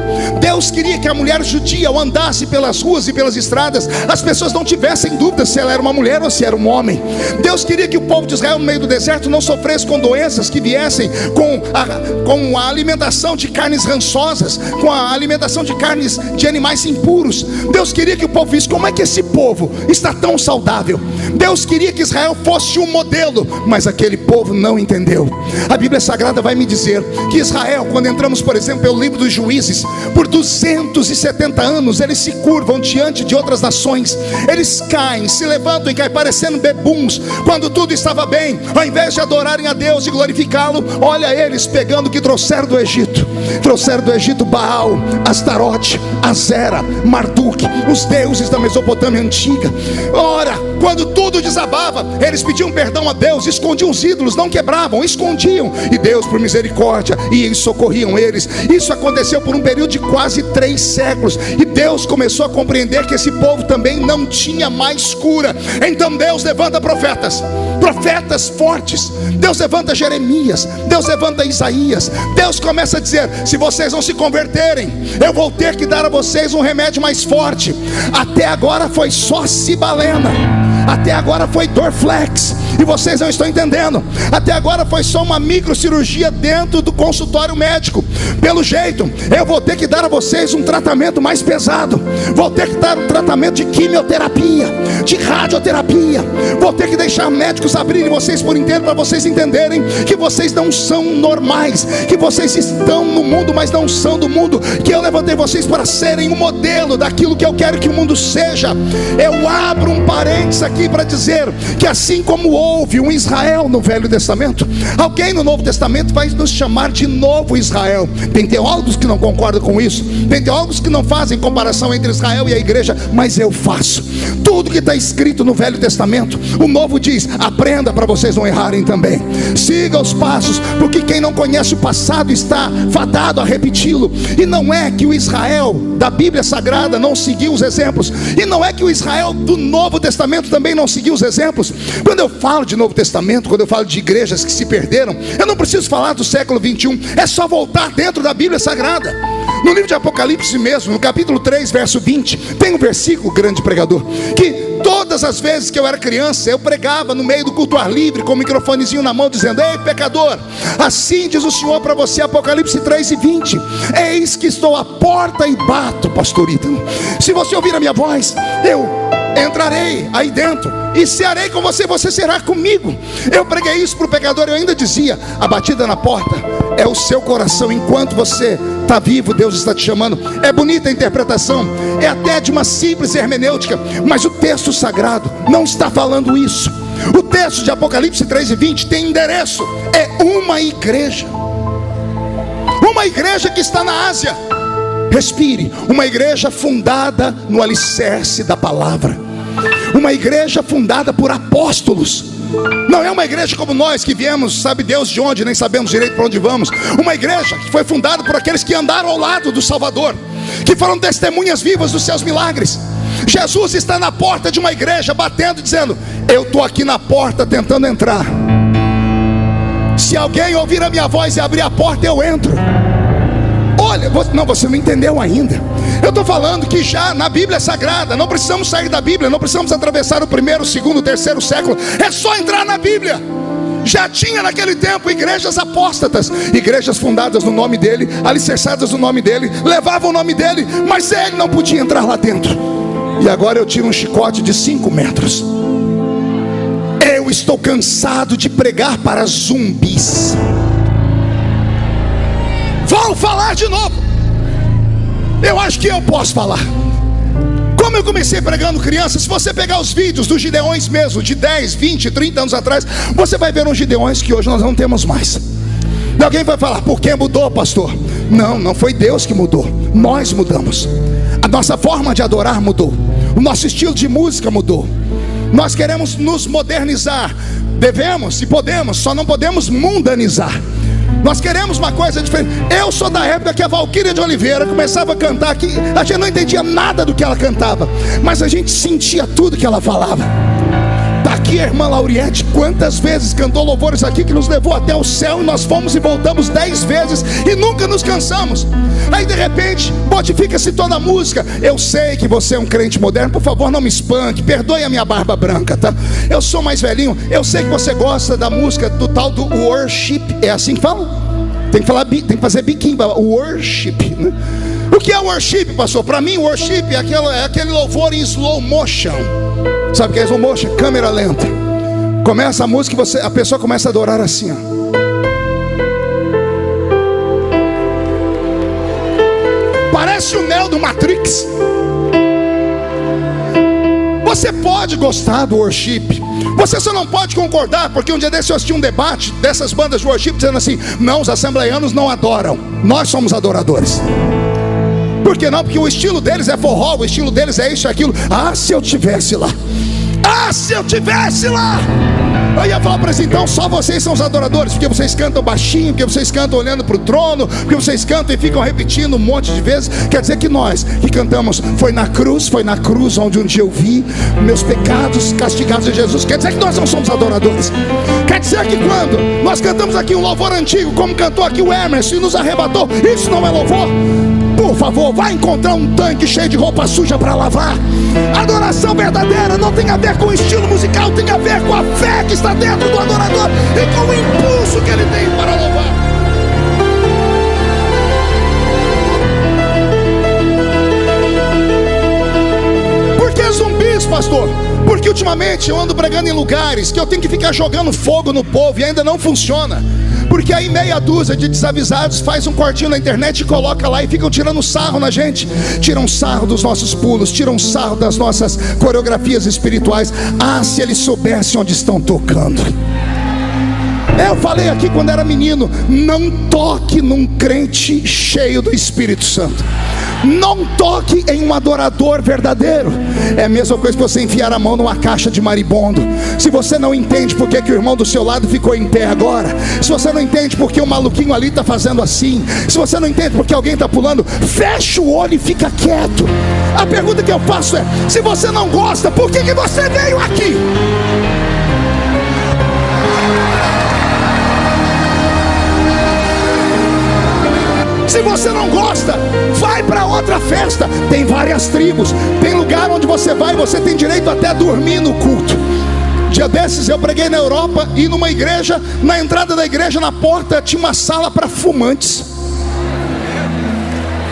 B: Deus queria que a mulher judia, ao andasse pelas ruas e pelas estradas, as pessoas não tivessem dúvida se ela era uma mulher ou se era um homem. Deus queria que o povo de Israel no meio do deserto não sofresse com doenças que viessem com a alimentação de carnes rançosas, com a alimentação de carnes de animais impuros. Deus queria que o povo visse como é que esse povo está tão saudável. Deus queria que Israel fosse um modelo, mas aquele povo não entendeu. A Bíblia Sagrada vai me dizer que Israel, quando entramos, por exemplo, pelo livro dos Juízes, por 270 anos eles se curvam diante de outras nações, eles caem, se levantam e caem parecendo bebuns. Quando tudo estava bem, ao invés de adorarem a Deus e glorificá-lo, olha eles pegando o que trouxeram do Egito. Trouxeram do Egito Baal, Astarote, Azera, Marduk, os deuses da Mesopotâmia antiga. Ora, quando tudo desabava, eles pediam perdão a Deus, escondiam os ídolos, não quebravam, escondiam, e Deus por misericórdia ia e socorriam eles. Isso aconteceu por um período de quase 3 séculos, e Deus começou a compreender que esse povo também não tinha mais cura. Então Deus levanta profetas fortes. Deus levanta Jeremias, Deus levanta Isaías. Deus começa a dizer: se vocês não se converterem, eu vou ter que dar a vocês um remédio mais forte. Até agora foi só Cibalena, até agora foi Dorflex, e vocês não estão entendendo. Até agora foi só uma microcirurgia dentro do consultório médico. Pelo jeito, eu vou ter que dar a vocês um tratamento mais pesado. Vou ter que dar um tratamento de quimioterapia, de radioterapia. Vou ter que deixar médicos abrirem vocês por inteiro, para vocês entenderem que vocês não são normais, que vocês estão no mundo, mas não são do mundo, que eu levantei vocês para serem um modelo daquilo que eu quero que o mundo seja. Eu abro um parênteses aqui para dizer que assim como houve um Israel no Velho Testamento, alguém no Novo Testamento vai nos chamar de novo Israel. Tem teólogos que não concordam com isso, tem teólogos que não fazem comparação entre Israel e a igreja, mas eu faço. Tudo que está escrito no Velho Testamento, o Novo diz: aprenda para vocês não errarem também. Siga os passos, porque quem não conhece o passado está fadado a repeti-lo. E não é que o Israel da Bíblia Sagrada não seguiu os exemplos, e não é que o Israel do Novo Testamento também não seguiu os exemplos. Quando eu falo de Novo Testamento, quando eu falo de igrejas que se perderam, eu não preciso falar do século 21, é só voltar dentro da Bíblia Sagrada. No livro de Apocalipse mesmo, no capítulo 3, verso 20, tem um versículo, grande pregador, que todas as vezes que eu era criança, eu pregava no meio do culto ar livre, com o microfonezinho na mão, dizendo: ei pecador, assim diz o Senhor para você, Apocalipse 3 e 20, eis que estou à porta e bato, pastor Ítalo. Se você ouvir a minha voz, eu entrarei aí dentro e cearei com você, você será comigo. Eu preguei isso para o pecador. Eu ainda dizia: a batida na porta é o seu coração. Enquanto você está vivo, Deus está te chamando. É bonita a interpretação, é até de uma simples hermenêutica, mas o texto sagrado não está falando isso. O texto de Apocalipse 3 e 20 tem endereço, é uma igreja que está na Ásia. Respire, uma igreja fundada no alicerce da palavra, uma igreja fundada por apóstolos. Não é uma igreja como nós, que viemos, sabe Deus de onde, nem sabemos direito para onde vamos. Uma igreja que foi fundada por aqueles que andaram ao lado do Salvador, que foram testemunhas vivas dos seus milagres. Jesus está na porta de uma igreja, batendo, dizendo: eu estou aqui na porta tentando entrar. Se alguém ouvir a minha voz e abrir a porta, eu entro. Olha, você não entendeu ainda. Eu estou falando que já na Bíblia Sagrada, não precisamos sair da Bíblia, não precisamos atravessar o 1º, 2º, 3º século, é só entrar na Bíblia. Já tinha naquele tempo igrejas apóstatas, igrejas fundadas no nome dele, alicerçadas no nome dele, levavam o nome dele, mas ele não podia entrar lá dentro. E agora eu tiro um chicote de 5 metros. Eu estou cansado de pregar para zumbis. Vou falar de novo. Eu acho que eu posso falar. Como eu comecei pregando crianças, se você pegar os vídeos dos Gideões mesmo, de 10, 20, 30 anos atrás, você vai ver uns Gideões que hoje nós não temos mais. E alguém vai falar: por que mudou, pastor? Não foi Deus que mudou, nós mudamos. A nossa forma de adorar mudou, o nosso estilo de música mudou. Nós queremos nos modernizar, devemos e podemos, só não podemos mundanizar. Nós queremos uma coisa diferente. Eu sou da época que a Valquíria de Oliveira começava a cantar aqui, a gente não entendia nada do que ela cantava, mas a gente sentia tudo que ela falava. Daqui aqui a irmã Lauriette, quantas vezes cantou louvores aqui que nos levou até o céu, e nós fomos e voltamos 10 vezes e nunca nos cansamos. Aí de repente modifica-se toda a música. Eu sei que você é um crente moderno, por favor não me espanque, perdoe a minha barba branca, tá? Eu sou mais velhinho. Eu sei que você gosta da música do tal do worship. É assim que fala? Tem que falar, tem que fazer biquinho, worship, né? O que é worship, pastor? Para mim worship é aquele louvor em slow motion. Sabe o que é slow motion? Câmera lenta. Começa a música e a pessoa começa a adorar assim, ó. Parece o Neo do Matrix. Você pode gostar do worship, você só não pode concordar, porque um dia desse eu assisti um debate dessas bandas de worship dizendo assim: não, os assembleianos não adoram, nós somos adoradores. Por que não? Porque o estilo deles é forró, o estilo deles é isso e aquilo. Ah, se eu tivesse lá, ah, se eu tivesse lá, eu ia falar para eles: então só vocês são os adoradores, porque vocês cantam baixinho, porque vocês cantam olhando para o trono, porque vocês cantam e ficam repetindo um monte de vezes. Quer dizer que nós que cantamos foi na cruz onde um dia eu vi meus pecados castigados em Jesus. Quer dizer que nós não somos adoradores. Quer dizer que quando nós cantamos aqui um louvor antigo, como cantou aqui o Emerson e nos arrebatou, isso não é louvor? Por favor, vai encontrar um tanque cheio de roupa suja para lavar. Adoração verdadeira não tem a ver com o estilo musical, tem a ver com a fé que está dentro do adorador e com o impulso que ele tem para louvar. Por que zumbis, pastor? Porque ultimamente eu ando pregando em lugares que eu tenho que ficar jogando fogo no povo e ainda não funciona. Porque aí meia dúzia de desavisados faz um cortinho na internet e coloca lá e ficam tirando sarro na gente. Tiram sarro dos nossos pulos, tiram sarro das nossas coreografias espirituais. Ah, se eles soubessem onde estão tocando. Eu falei aqui quando era menino: não toque num crente cheio do Espírito Santo. Não toque em um adorador verdadeiro. É a mesma coisa que você enfiar a mão numa caixa de maribondo. Se você não entende porque que o irmão do seu lado ficou em pé agora, se você não entende porque o maluquinho ali está fazendo assim, se você não entende porque alguém está pulando, fecha o olho e fica quieto. A pergunta que eu faço é: se você não gosta, por que você veio aqui? Se você não gosta, vai para outra festa. Tem várias tribos, tem lugar onde você vai, você tem direito até a dormir no culto. Dia desses eu preguei na Europa e numa igreja, na entrada da igreja, na porta, tinha uma sala para fumantes.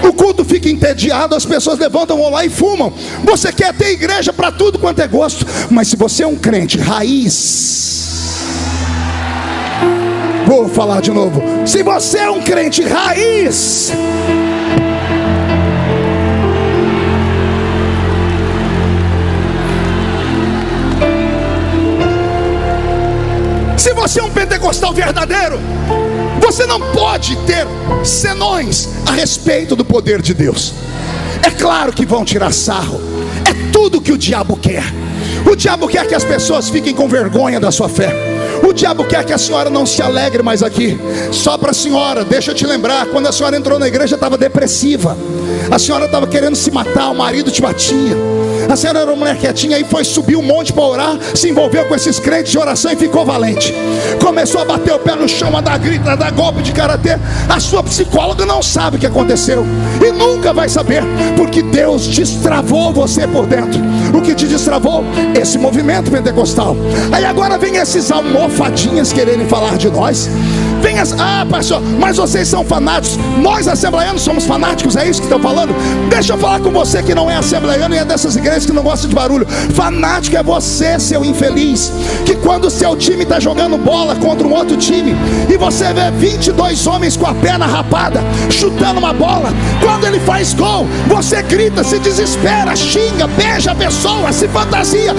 B: O culto fica entediado, as pessoas levantam, vão lá e fumam. Você quer ter igreja para tudo quanto é gosto, mas se você é um crente raiz, vou falar de novo: se você é um crente raiz, se você é um pentecostal verdadeiro, você não pode ter senões a respeito do poder de Deus. É claro que vão tirar sarro, é tudo que o diabo quer. O diabo quer que as pessoas fiquem com vergonha da sua fé. O diabo quer que a senhora não se alegre mais aqui. Só para a senhora, deixa eu te lembrar: quando a senhora entrou na igreja estava depressiva, a senhora estava querendo se matar, o marido te batia, a senhora era uma mulher quietinha, aí foi subir um monte para orar, se envolveu com esses crentes de oração e ficou valente. Começou a bater o pé no chão, a dar grito, a dar golpe de karatê. A sua psicóloga não sabe o que aconteceu e nunca vai saber, porque Deus destravou você por dentro. O que te destravou? Esse movimento pentecostal. Aí agora vem esses almofadinhas quererem falar de nós. Vem ah, pastor, mas vocês são fanáticos. Nós assembleianos somos fanáticos, é isso que estão falando? Deixa eu falar com você que não é assembleiano e é dessas igrejas que não gosta de barulho. Fanático é você, seu infeliz, que quando o seu time está jogando bola contra um outro time e você vê 22 homens com a perna rapada chutando uma bola, quando ele faz gol, você grita, se desespera, xinga, beija a pessoa, se fantasia.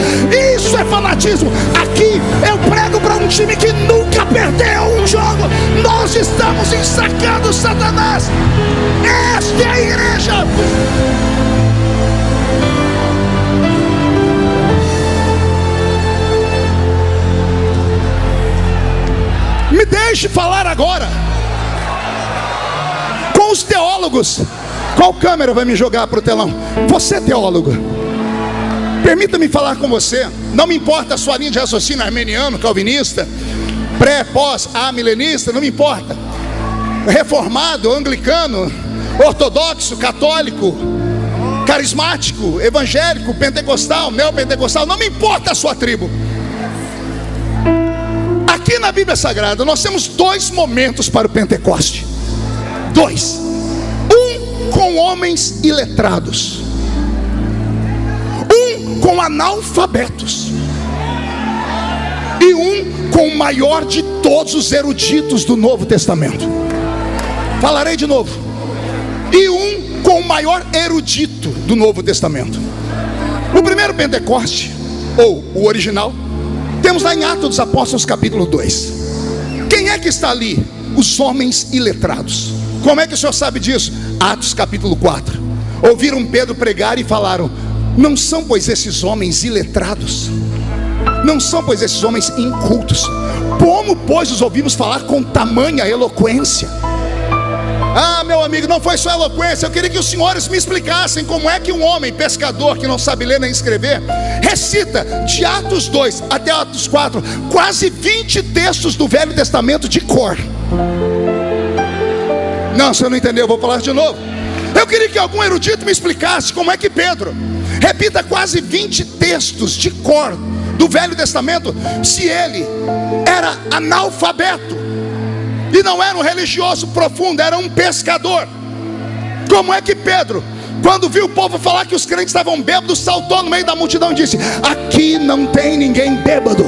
B: Isso é fanatismo. Aqui eu prego para um time que nunca perdeu um jogo. Nós estamos ensacando Satanás. Esta é a igreja. Me deixe falar agora com os teólogos. Qual câmera vai me jogar para o telão? Você, teólogo, permita-me falar com você. Não me importa a sua linha de raciocínio armeniano, calvinista, pré, pós, milenista, não me importa. Reformado, anglicano, ortodoxo, católico, carismático, evangélico, pentecostal, neopentecostal, não me importa a sua tribo. Aqui na Bíblia Sagrada nós temos 2 momentos para o Pentecoste. 2. Um com homens iletrados, um com analfabetos, e um com o maior de todos os eruditos do Novo Testamento. Falarei de novo. E um com o maior erudito do Novo Testamento. O primeiro Pentecoste, ou o original, temos lá em Atos dos Apóstolos capítulo 2. Quem é que está ali? Os homens iletrados. Como é que o senhor sabe disso? Atos capítulo 4. Ouviram Pedro pregar e falaram: não são pois esses homens iletrados? Não são pois esses homens incultos? Como pois os ouvimos falar com tamanha eloquência? Meu amigo, não foi só eloquência. Eu queria que os senhores me explicassem como é que um homem pescador que não sabe ler nem escrever recita de Atos 2 até Atos 4 quase 20 textos do Velho Testamento de cor. Não, você não entendeu, eu vou falar de novo. Eu queria que algum erudito me explicasse como é que Pedro repita quase 20 textos de cor do Velho Testamento, se ele era analfabeto e não era um religioso profundo, era um pescador. Como é que Pedro, quando viu o povo falar que os crentes estavam bêbados, saltou no meio da multidão e disse: aqui não tem ninguém bêbado.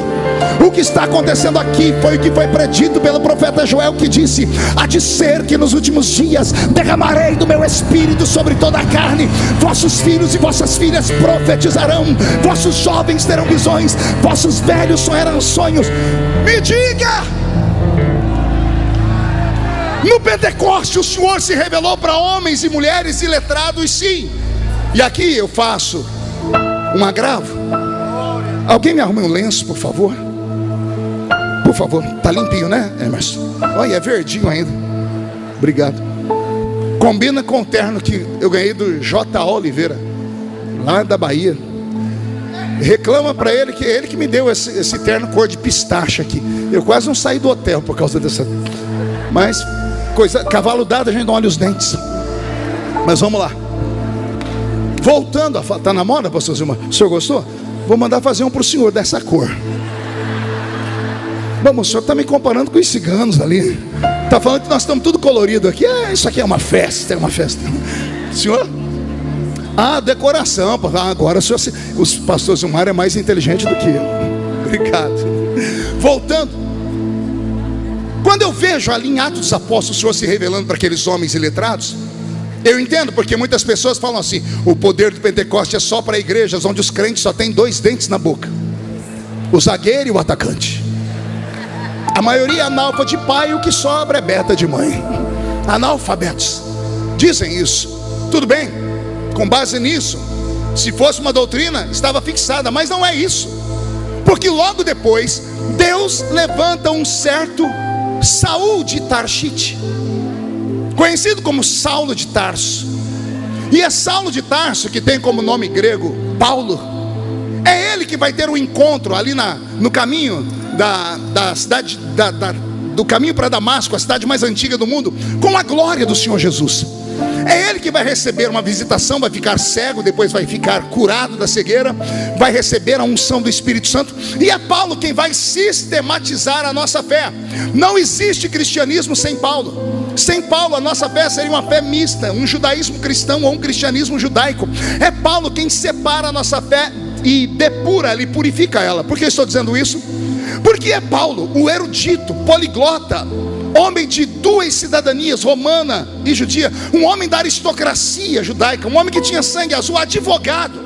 B: O que está acontecendo aqui foi o que foi predito pelo profeta Joel, que disse: há de ser que nos últimos dias derramarei do meu espírito sobre toda a carne. Vossos filhos e vossas filhas profetizarão, vossos jovens terão visões, vossos velhos sonharão sonhos. Me diga, no Pentecoste o Senhor se revelou para homens e mulheres iletrados, sim. E aqui eu faço um agravo. Alguém me arruma um lenço, por favor? Por favor, tá limpinho, né, Emerson? Olha, é verdinho ainda. Obrigado. Combina com o terno que eu ganhei do J. Oliveira, lá da Bahia. Reclama para ele que é ele que me deu esse terno cor de pistache aqui. Eu quase não saí do hotel por causa dessa. Mas cavalo dado, a gente não olha os dentes. Mas vamos lá. Voltando a falar, tá na moda, pastor Zilmar? O senhor gostou? Vou mandar fazer um para o senhor dessa cor. Vamos, o senhor está me comparando com os ciganos ali. Está falando que nós estamos tudo colorido aqui. Isso aqui é uma festa, é uma festa. Senhor? Decoração. Agora o pastor Zilmar é mais inteligente do que eu. Obrigado. Voltando. Quando eu vejo ali em Atos dos Apóstolos o Senhor se revelando para aqueles homens iletrados, eu entendo, porque muitas pessoas falam assim: o poder do Pentecoste é só para igrejas onde os crentes só têm 2 dentes na boca, o zagueiro e o atacante. A maioria é analfa de pai, o que sobra é beta de mãe. Analfabetos dizem isso. Tudo bem, com base nisso, se fosse uma doutrina, estava fixada, mas não é isso. Porque logo depois Deus levanta um certo Saul de Tarshite, conhecido como Saulo de Tarso. E é Saulo de Tarso, que tem como nome grego Paulo. É ele que vai ter um encontro ali no caminho da cidade do caminho para Damasco, a cidade mais antiga do mundo, com a glória do Senhor Jesus. É ele que vai receber uma visitação, vai ficar cego, depois vai ficar curado da cegueira, vai receber a unção do Espírito Santo. E é Paulo quem vai sistematizar a nossa fé. Não existe cristianismo sem Paulo. Sem Paulo a nossa fé seria uma fé mista, um judaísmo cristão ou um cristianismo judaico. É Paulo quem separa a nossa fé e depura ela e purifica ela. Por que eu estou dizendo isso? Porque é Paulo, o erudito, poliglota, homem de 2 cidadanias, romana e judia, um homem da aristocracia judaica, um homem que tinha sangue azul, advogado.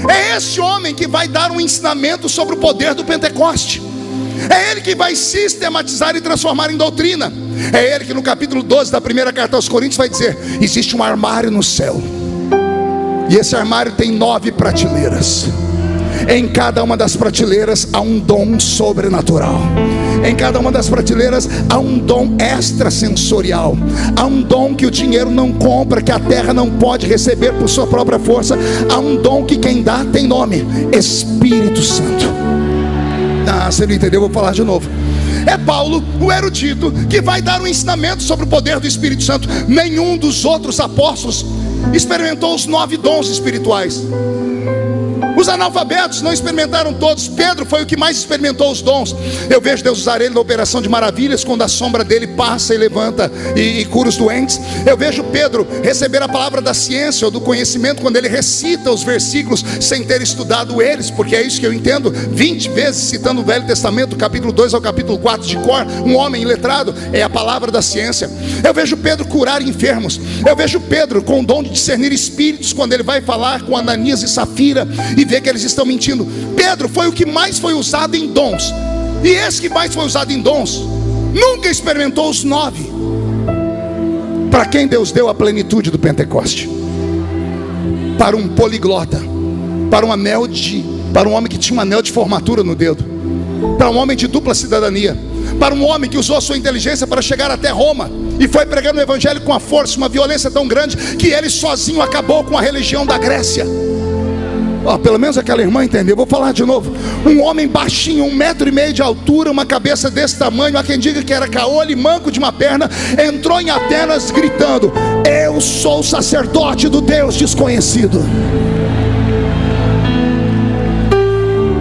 B: É esse homem que vai dar um ensinamento sobre o poder do Pentecoste. É ele que vai sistematizar e transformar em doutrina. É ele que no capítulo 12 da primeira carta aos Coríntios vai dizer: existe um armário no céu, e esse armário tem 9 prateleiras. Em cada uma das prateleiras há um dom sobrenatural. Em cada uma das prateleiras há um dom extrasensorial. Há um dom que o dinheiro não compra, que a terra não pode receber por sua própria força. Há um dom que quem dá tem nome: Espírito Santo. Você não entendeu? Vou falar de novo. É Paulo, o erudito, que vai dar um ensinamento sobre o poder do Espírito Santo. Nenhum dos outros apóstolos experimentou os 9 dons espirituais. Os analfabetos não experimentaram todos. Pedro foi o que mais experimentou os dons. Eu vejo Deus usar ele na operação de maravilhas, quando a sombra dele passa e levanta e cura os doentes. Eu vejo Pedro receber a palavra da ciência ou do conhecimento, quando ele recita os versículos sem ter estudado eles, porque é isso que eu entendo, 20 vezes citando o Velho Testamento, do capítulo 2 ao capítulo 4 de cor. Um homem iletrado é a palavra da ciência. Eu vejo Pedro curar enfermos. Eu vejo Pedro com o dom de discernir espíritos, quando ele vai falar com Ananias e Safira e vê que eles estão mentindo. Pedro foi o que mais foi usado em dons. E esse que mais foi usado em dons nunca experimentou os 9. Para quem Deus deu a plenitude do Pentecoste? Para um poliglota, para um homem que tinha um anel de formatura no dedo, para um homem de dupla cidadania, para um homem que usou a sua inteligência para chegar até Roma e foi pregando o evangelho com a força, uma violência tão grande que ele sozinho acabou com a religião da Grécia. Pelo menos aquela irmã entendeu. Vou falar de novo. Um homem baixinho, 1,5 metro de altura, uma cabeça desse tamanho, há quem diga que era caolho e manco de uma perna, entrou em Atenas gritando: eu sou sacerdote do Deus desconhecido.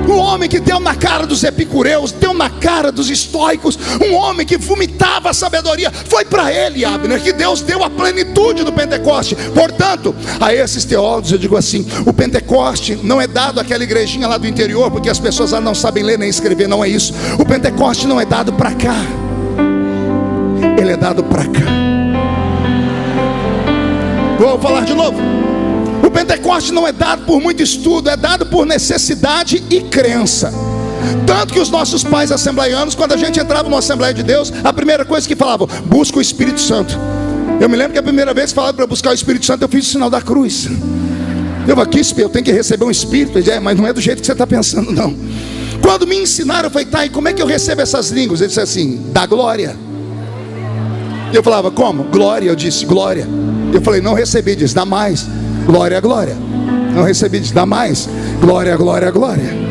B: Um homem que deu na cara dos epicureus, deu na cara dos estoicos, um homem que vomitava a sabedoria. Foi para ele, Abner, que Deus deu a plenitude do Pentecoste. Portanto, a esses teólogos eu digo assim: o Pentecoste não é dado àquela igrejinha lá do interior, porque as pessoas lá não sabem ler nem escrever. Não é isso. O Pentecoste não é dado para cá, ele é dado para cá. Vou falar de novo. O Pentecoste não é dado por muito estudo, é dado por necessidade e crença. Tanto que os nossos pais assembleianos, quando a gente entrava numa Assembleia de Deus, a primeira coisa que falavam: busca o Espírito Santo. Eu me lembro que a primeira vez que falaram para buscar o Espírito Santo, eu fiz o sinal da cruz. Eu tenho que receber um Espírito. Mas não é do jeito que você está pensando, não. Quando me ensinaram, eu falei: tá, e como é que eu recebo essas línguas? Ele disse assim: dá glória. E eu falava: como? Glória. Eu disse: glória. Eu falei: não recebi. Diz: dá mais. Glória, glória. Não recebi. Diz: dá mais. Glória, glória, glória.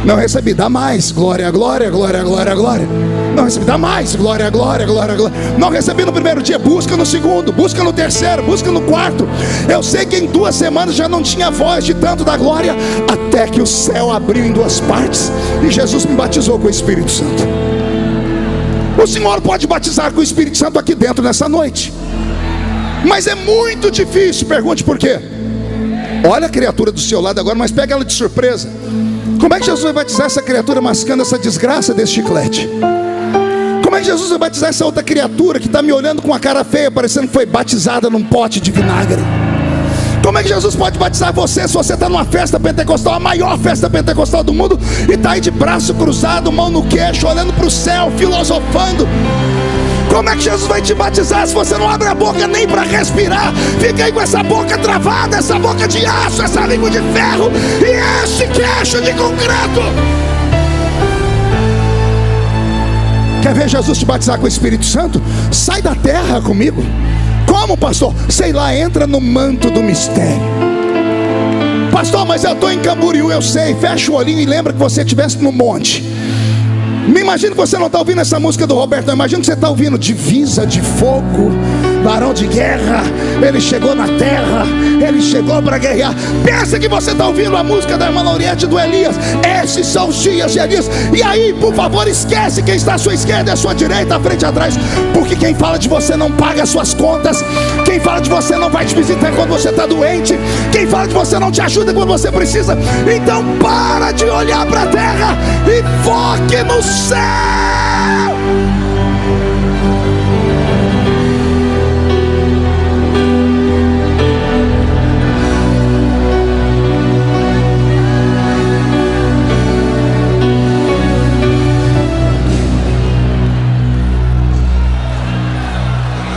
B: Não recebi. Dá mais. Glória, glória, glória, glória, glória. Não recebi. Dá mais. Glória, glória, glória, glória. Não recebi no primeiro dia. Busca no segundo. Busca no terceiro. Busca no quarto. Eu sei que em 2 semanas já não tinha voz de tanto da glória, até que o céu abriu em 2 partes e Jesus me batizou com o Espírito Santo. O Senhor pode batizar com o Espírito Santo aqui dentro nessa noite, mas é muito difícil. Pergunte por quê. Olha a criatura do seu lado agora, mas pega ela de surpresa. Como é que Jesus vai batizar essa criatura mascando essa desgraça desse chiclete? Como é que Jesus vai batizar essa outra criatura que está me olhando com a cara feia, parecendo que foi batizada num pote de vinagre? Como é que Jesus pode batizar você se você está numa festa pentecostal, a maior festa pentecostal do mundo, e está aí de braço cruzado, mão no queixo, olhando para o céu, filosofando? Como é que Jesus vai te batizar se você não abre a boca nem para respirar? Fica aí com essa boca travada, essa boca de aço, essa língua de ferro e esse queixo de concreto. Quer ver Jesus te batizar com o Espírito Santo? Sai da terra comigo. Como, pastor? Sei lá, entra no manto do mistério. Pastor, mas eu estou em Camboriú. Eu sei, fecha o olhinho e lembra que você estivesse no monte. Me imagino que você não está ouvindo essa música do Roberto. Eu imagino que você está ouvindo Divisa de Fogo, Varão de Guerra. Ele chegou na terra, ele chegou para guerrear. Pensa que você está ouvindo a música da irmã Lauriette do Elias. Esses são os dias de Elias. E aí, por favor, esquece quem está à sua esquerda e à sua direita, à frente e atrás, porque quem fala de você não paga as suas contas. Quem fala de você não vai te visitar quando você está doente. Quem fala de você não te ajuda quando você precisa. Então para de olhar para a terra e foque no céu.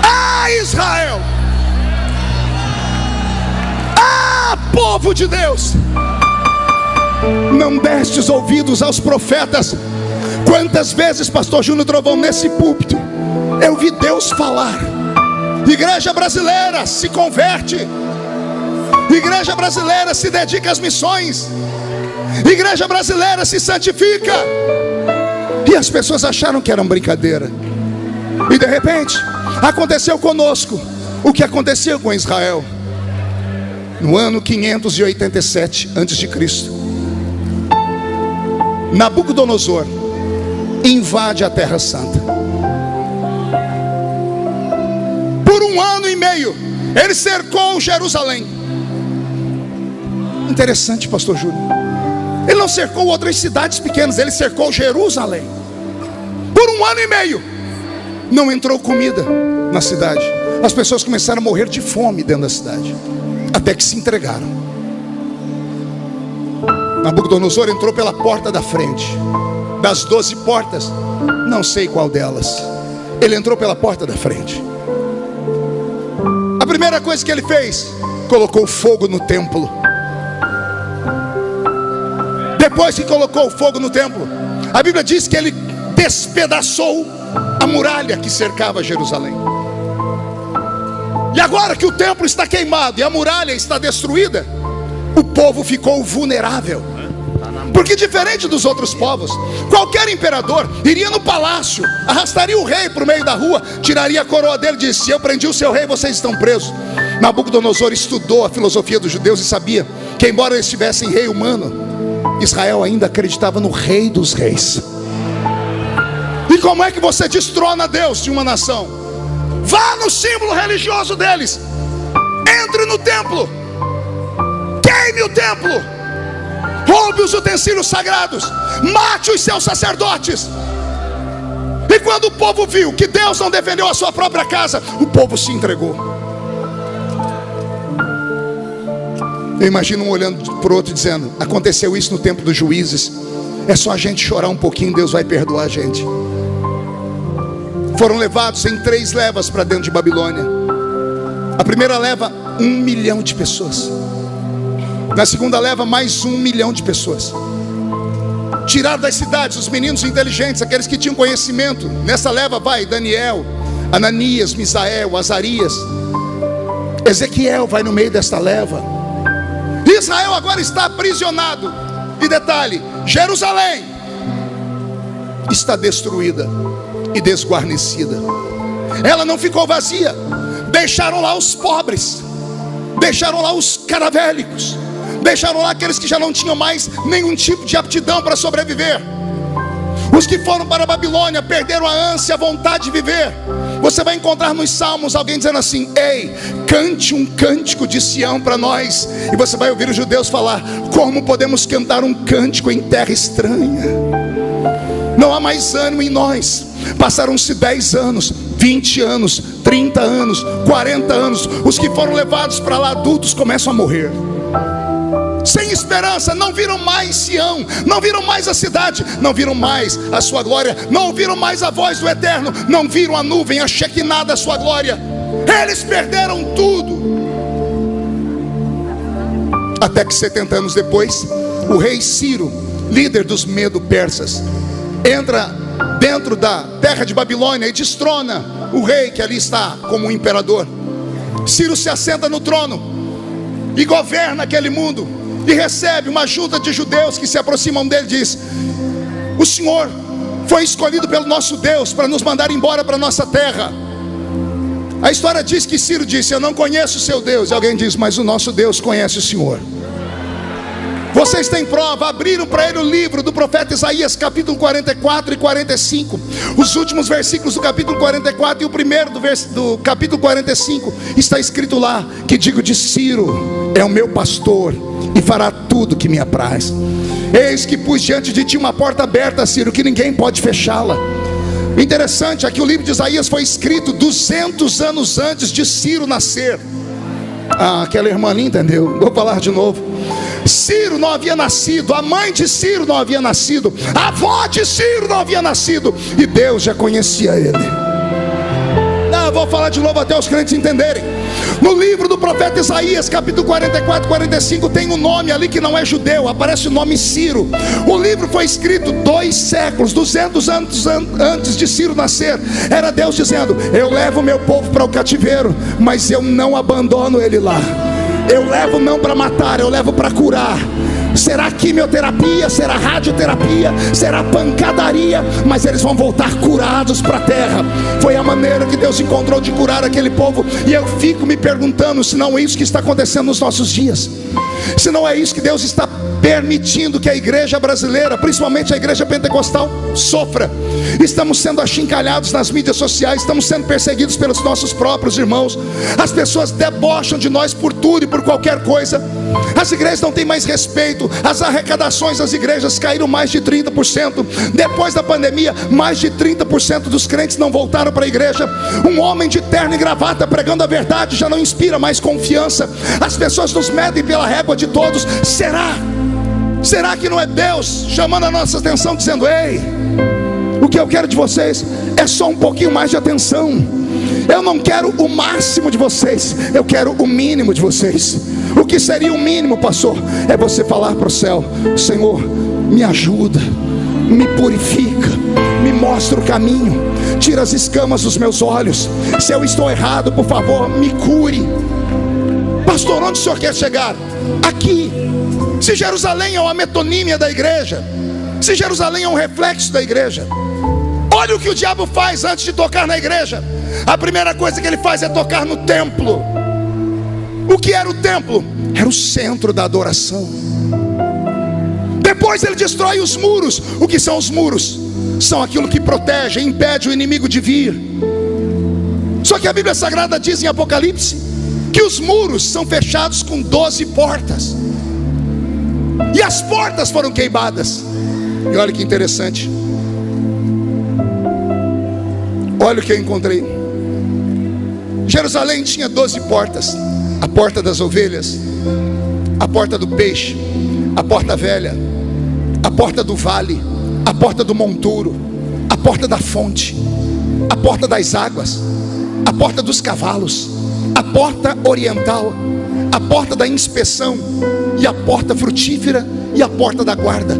B: Ah, Israel! Ah, povo de Deus! Não destes ouvidos aos profetas, Quantas vezes, pastor Júnior Trovão, nesse púlpito eu vi Deus falar: igreja brasileira se converte, igreja brasileira se dedica às missões, igreja brasileira se santifica. E as pessoas acharam que era uma brincadeira. E de repente aconteceu conosco o que aconteceu com Israel no ano 587 a.C. Nabucodonosor invade a Terra Santa. Por 1 ano e meio ele cercou Jerusalém. Interessante, pastor Júnior. Ele não cercou outras cidades pequenas, ele cercou Jerusalém. Por 1 ano e meio não entrou comida na cidade. As pessoas começaram a morrer de fome dentro da cidade, até que se entregaram. Nabucodonosor entrou pela porta da frente. Das 12 portas, não sei qual delas, ele entrou pela porta da frente. A primeira coisa que ele fez, colocou fogo no templo. Depois que colocou fogo no templo, a Bíblia diz que ele despedaçou a muralha que cercava Jerusalém. E agora que o templo está queimado e a muralha está destruída, o povo ficou vulnerável. Porque diferente dos outros povos, qualquer imperador iria no palácio, arrastaria o rei para o meio da rua, tiraria a coroa dele e disse: eu prendi o seu rei, vocês estão presos. Nabucodonosor estudou a filosofia dos judeus e sabia que, embora eles tivessem rei humano, Israel ainda acreditava no rei dos reis. E como é que você destrona Deus de uma nação? Vá no símbolo religioso deles, entre no templo, queime o templo, roube os utensílios sagrados, mate os seus sacerdotes. E quando o povo viu que Deus não defendeu a sua própria casa, o povo se entregou. Eu imagino um olhando para o outro dizendo: aconteceu isso no tempo dos juízes, é só a gente chorar um pouquinho, Deus vai perdoar a gente. Foram levados em 3 levas para dentro de Babilônia. A primeira leva, 1 milhão de pessoas. Na segunda leva, mais 1 milhão de pessoas. Tiraram das cidades os meninos inteligentes, aqueles que tinham conhecimento. Nessa leva vai Daniel, Ananias, Misael, Azarias. Ezequiel vai no meio desta leva. Israel agora está aprisionado. E detalhe, Jerusalém está destruída e desguarnecida. Ela não ficou vazia. Deixaram lá os pobres, deixaram lá os cadavélicos, deixaram lá aqueles que já não tinham mais nenhum tipo de aptidão para sobreviver. Os que foram para a Babilônia perderam a ânsia, a vontade de viver. Você vai encontrar nos Salmos alguém dizendo assim: ei, cante um cântico de Sião para nós. E você vai ouvir os judeus falar: como podemos cantar um cântico em terra estranha? Não há mais ânimo em nós. Passaram-se 10 anos, 20 anos, 30 anos, 40 anos. Os que foram levados para lá adultos começam a morrer, sem esperança. Não viram mais Sião, não viram mais a cidade, não viram mais a sua glória, não ouviram mais a voz do Eterno, não viram a nuvem, a Shekinah da sua glória. Eles perderam tudo. Até que 70 anos depois, o rei Ciro, líder dos medo-persas, entra dentro da terra de Babilônia e destrona o rei que ali está como imperador. Ciro se assenta no trono e governa aquele mundo. E recebe uma junta de judeus que se aproximam dele e diz: o Senhor foi escolhido pelo nosso Deus para nos mandar embora para a nossa terra. A história diz que Ciro disse: eu não conheço o seu Deus. E alguém diz: mas o nosso Deus conhece o Senhor. Vocês têm prova. Abriram para ele o livro do profeta Isaías, capítulo 44 e 45. Os últimos versículos do capítulo 44 e o primeiro do capítulo 45. Está escrito lá que digo de Ciro: é o meu pastor e fará tudo que me apraz. Eis que pus diante de ti uma porta aberta, Ciro, que ninguém pode fechá-la. Interessante é que o livro de Isaías foi escrito 200 anos antes de Ciro nascer. Aquela irmã ali entendeu. Vou falar de novo. Ciro não havia nascido, a mãe de Ciro não havia nascido, a avó de Ciro não havia nascido, e Deus já conhecia ele. vou falar de novo até os crentes entenderem. No livro do profeta Isaías, capítulo 44, 45, tem um nome ali que não é judeu, aparece o nome Ciro. O livro foi escrito 2 séculos, 200 anos antes de Ciro nascer. Era Deus dizendo: eu levo o meu povo para o cativeiro, mas eu não abandono ele lá. Eu levo não para matar, eu levo para curar. Será quimioterapia, será radioterapia, será pancadaria, mas eles vão voltar curados para a terra. Foi a maneira que Deus encontrou de curar aquele povo. E eu fico me perguntando se não é isso que está acontecendo nos nossos dias, se não é isso que Deus está permitindo que a igreja brasileira, principalmente a igreja pentecostal, sofra. Estamos sendo achincalhados nas mídias sociais, estamos sendo perseguidos pelos nossos próprios irmãos. As pessoas debocham de nós por tudo e por qualquer coisa. As igrejas não têm mais respeito. As arrecadações das igrejas caíram mais de 30%. Depois da pandemia, mais de 30% dos crentes não voltaram para a igreja. Um homem de terno e gravata pregando a verdade já não inspira mais confiança. As pessoas nos medem pela régua de todos. Será que não é Deus chamando a nossa atenção, dizendo: ei, o que eu quero de vocês é só um pouquinho mais de atenção. Eu não quero o máximo de vocês, eu quero o mínimo de vocês. O que seria o mínimo, pastor? É você falar para o céu: Senhor, me ajuda, me purifica, me mostra o caminho, tira as escamas dos meus olhos. Se eu estou errado, por favor, me cure. Pastor, onde o senhor quer chegar? Aqui. Se Jerusalém é uma metonímia da igreja, se Jerusalém é um reflexo da igreja, olha o que o diabo faz antes de tocar na igreja. A primeira coisa que ele faz é tocar no templo. O que era o templo? Era o centro da adoração. Depois ele destrói os muros. O que são os muros? São aquilo que protege, impede o inimigo de vir. Só que a Bíblia Sagrada diz em Apocalipse que os muros são fechados com 12 portas, e as portas foram queimadas. E olha que interessante, olha o que eu encontrei. Jerusalém tinha 12 portas: a porta das ovelhas, a porta do peixe, a porta velha, a porta do vale, a porta do monturo, a porta da fonte, a porta das águas, a porta dos cavalos, a porta oriental, a porta da inspeção, e a porta frutífera, e a porta da guarda.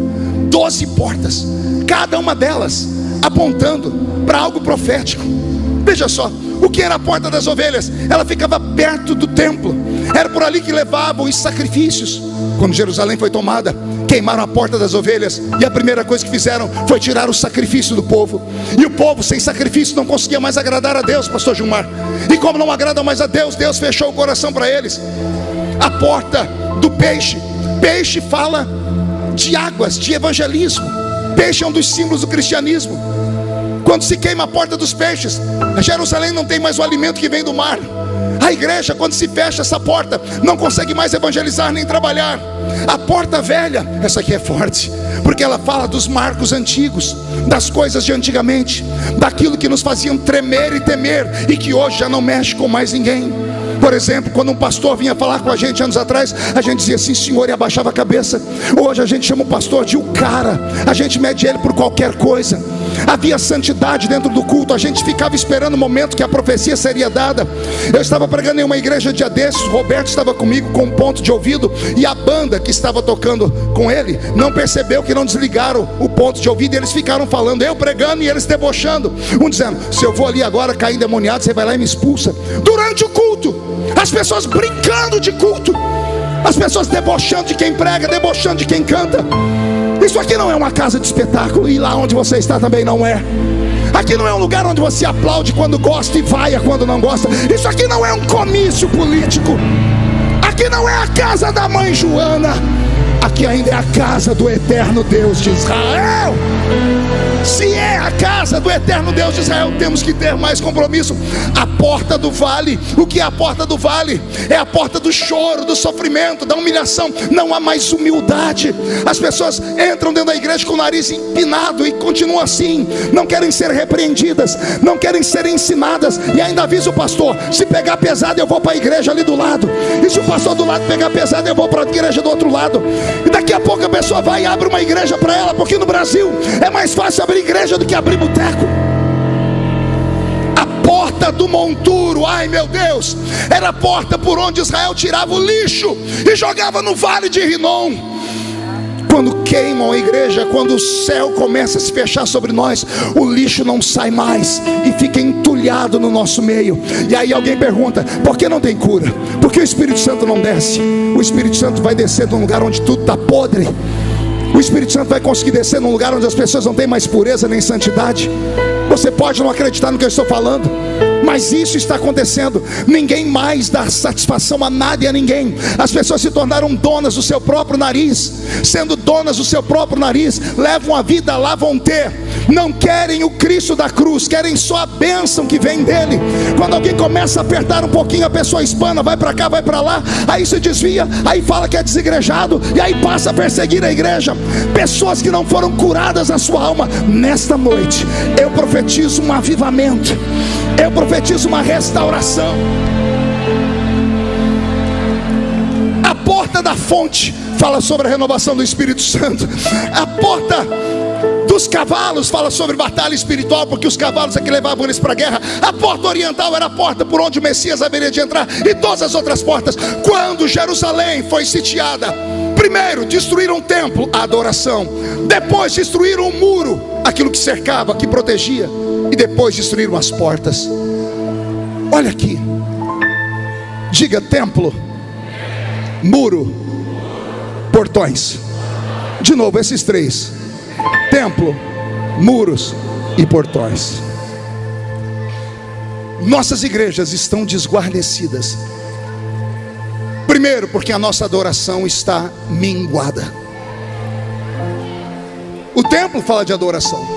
B: 12 portas, cada uma delas apontando para algo profético. Veja só, o que era a porta das ovelhas? Ela ficava perto do templo, era por ali que levavam os sacrifícios. Quando Jerusalém foi tomada, queimaram a porta das ovelhas, e a primeira coisa que fizeram foi tirar o sacrifício do povo. E o povo sem sacrifício não conseguia mais agradar a Deus, pastor Gilmar. E como não agradam mais a Deus, Deus fechou o coração para eles. A porta do peixe, peixe fala de águas, de evangelismo. Peixe é um dos símbolos do cristianismo. Quando se queima a porta dos peixes, Jerusalém não tem mais o alimento que vem do mar. A igreja, quando se fecha essa porta, não consegue mais evangelizar nem trabalhar. A porta velha, essa aqui é forte, porque ela fala dos marcos antigos, das coisas de antigamente, daquilo que nos faziam tremer e temer, e que hoje já não mexe com mais ninguém. Por exemplo, quando um pastor vinha falar com a gente anos atrás, a gente dizia sim senhor e abaixava a cabeça. Hoje a gente chama o pastor de o cara, a gente mede ele por qualquer coisa. Havia santidade dentro do culto, a gente ficava esperando o momento que a profecia seria dada. Eu estava pregando em uma igreja dia desses, Roberto estava comigo com um ponto de ouvido, e a banda que estava tocando com ele não percebeu que não desligaram o ponto de ouvido, e eles ficaram falando, eu pregando e eles debochando, um dizendo, se eu vou ali agora cair endemoniado, você vai lá e me expulsa. Durante o culto, as pessoas brincando de culto, as pessoas debochando de quem prega, debochando de quem canta. Isso aqui não é uma casa de espetáculo, e lá onde você está também não é. Aqui não é um lugar onde você aplaude quando gosta e vai quando não gosta. Isso aqui não é um comício político. Aqui não é a casa da mãe Joana. Aqui ainda é a casa do eterno Deus de Israel. Se é a casa do eterno Deus de Israel, temos que ter mais compromisso. A porta do vale, o que é a porta do vale? É a porta do choro, do sofrimento, da humilhação. Não há mais humildade. As pessoas entram dentro da igreja com o nariz empinado e continuam assim. Não querem ser repreendidas, não querem ser ensinadas, e ainda avisa o pastor, se pegar pesado eu vou para a igreja ali do lado, e se o pastor do lado pegar pesado eu vou para a igreja do outro lado. E daqui a pouco a pessoa vai e abre uma igreja para ela, porque no Brasil é mais fácil abrir igreja do que abrir boteco. A porta porta do monturo, ai meu Deus, era a porta por onde Israel tirava o lixo e jogava no vale de Rinom. Quando queimam a igreja, quando o céu começa a se fechar sobre nós, o lixo não sai mais e fica entulhado no nosso meio. E aí alguém pergunta: por que não tem cura? Por que o Espírito Santo não desce? O Espírito Santo vai descer num lugar onde tudo está podre. O Espírito Santo vai conseguir descer num lugar onde as pessoas não têm mais pureza nem santidade. Você pode não acreditar no que eu estou falando, mas isso está acontecendo. Ninguém mais dá satisfação a nada e a ninguém. As pessoas se tornaram donas do seu próprio nariz. Sendo donas do seu próprio nariz, levam a vida lá, vão ter. Não querem o Cristo da cruz, querem só a bênção que vem dele. Quando alguém começa a apertar um pouquinho, a pessoa espana, vai para cá, vai para lá, aí se desvia, aí fala que é desigrejado, e aí passa a perseguir a igreja. Pessoas que não foram curadas na sua alma. Nesta noite eu profetizo um avivamento, eu profetizo uma restauração. A porta da fonte fala sobre a renovação do Espírito Santo. A porta dos cavalos fala sobre batalha espiritual, porque os cavalos é que levavam eles para a guerra. A porta oriental era a porta por onde o Messias haveria de entrar, e todas as outras portas. Quando Jerusalém foi sitiada, primeiro destruíram o templo, a adoração. Depois destruíram o muro, aquilo que cercava, que protegia. E depois destruíram as portas. Olha aqui, diga: templo, muro, portões. De novo, esses três: templo, muros e portões. Nossas igrejas estão desguarnecidas. Primeiro, porque a nossa adoração está minguada. O templo fala de adoração.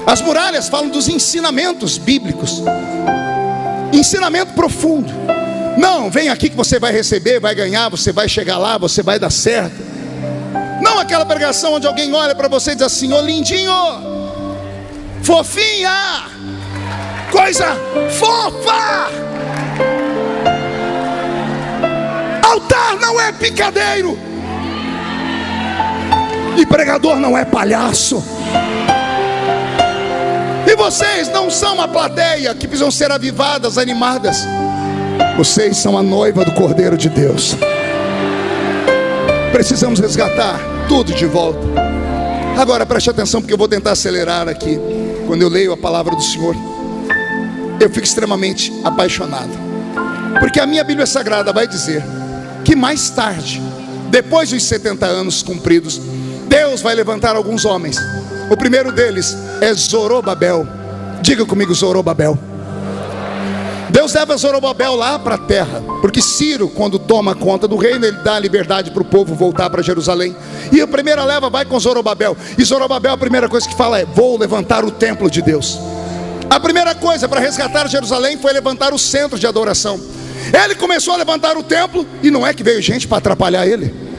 B: As muralhas falam dos ensinamentos bíblicos. Ensinamento profundo. Não, vem aqui que você vai receber, vai ganhar, você vai chegar lá, você vai dar certo. Não aquela pregação onde alguém olha para você e diz assim: ô lindinho, fofinha, coisa fofa. Altar não é picadeiro, e pregador não é palhaço. E vocês não são uma plateia que precisam ser avivadas, animadas. Vocês são a noiva do Cordeiro de Deus. Precisamos resgatar tudo de volta. Agora preste atenção, porque eu vou tentar acelerar aqui. Quando eu leio a palavra do Senhor, eu fico extremamente apaixonado, porque a minha Bíblia Sagrada vai dizer que mais tarde, depois dos 70 anos cumpridos, Deus vai levantar alguns homens. O primeiro deles é Zorobabel. Diga comigo: Zorobabel. Deus leva Zorobabel lá para a terra, porque Ciro, quando toma conta do reino, ele dá a liberdade para o povo voltar para Jerusalém. E a primeira leva vai com Zorobabel. E Zorobabel, a primeira coisa que fala é: vou levantar o templo de Deus. A primeira coisa para resgatar Jerusalém foi levantar o centro de adoração. Ele começou a levantar o templo, e não é que veio gente para atrapalhar ele.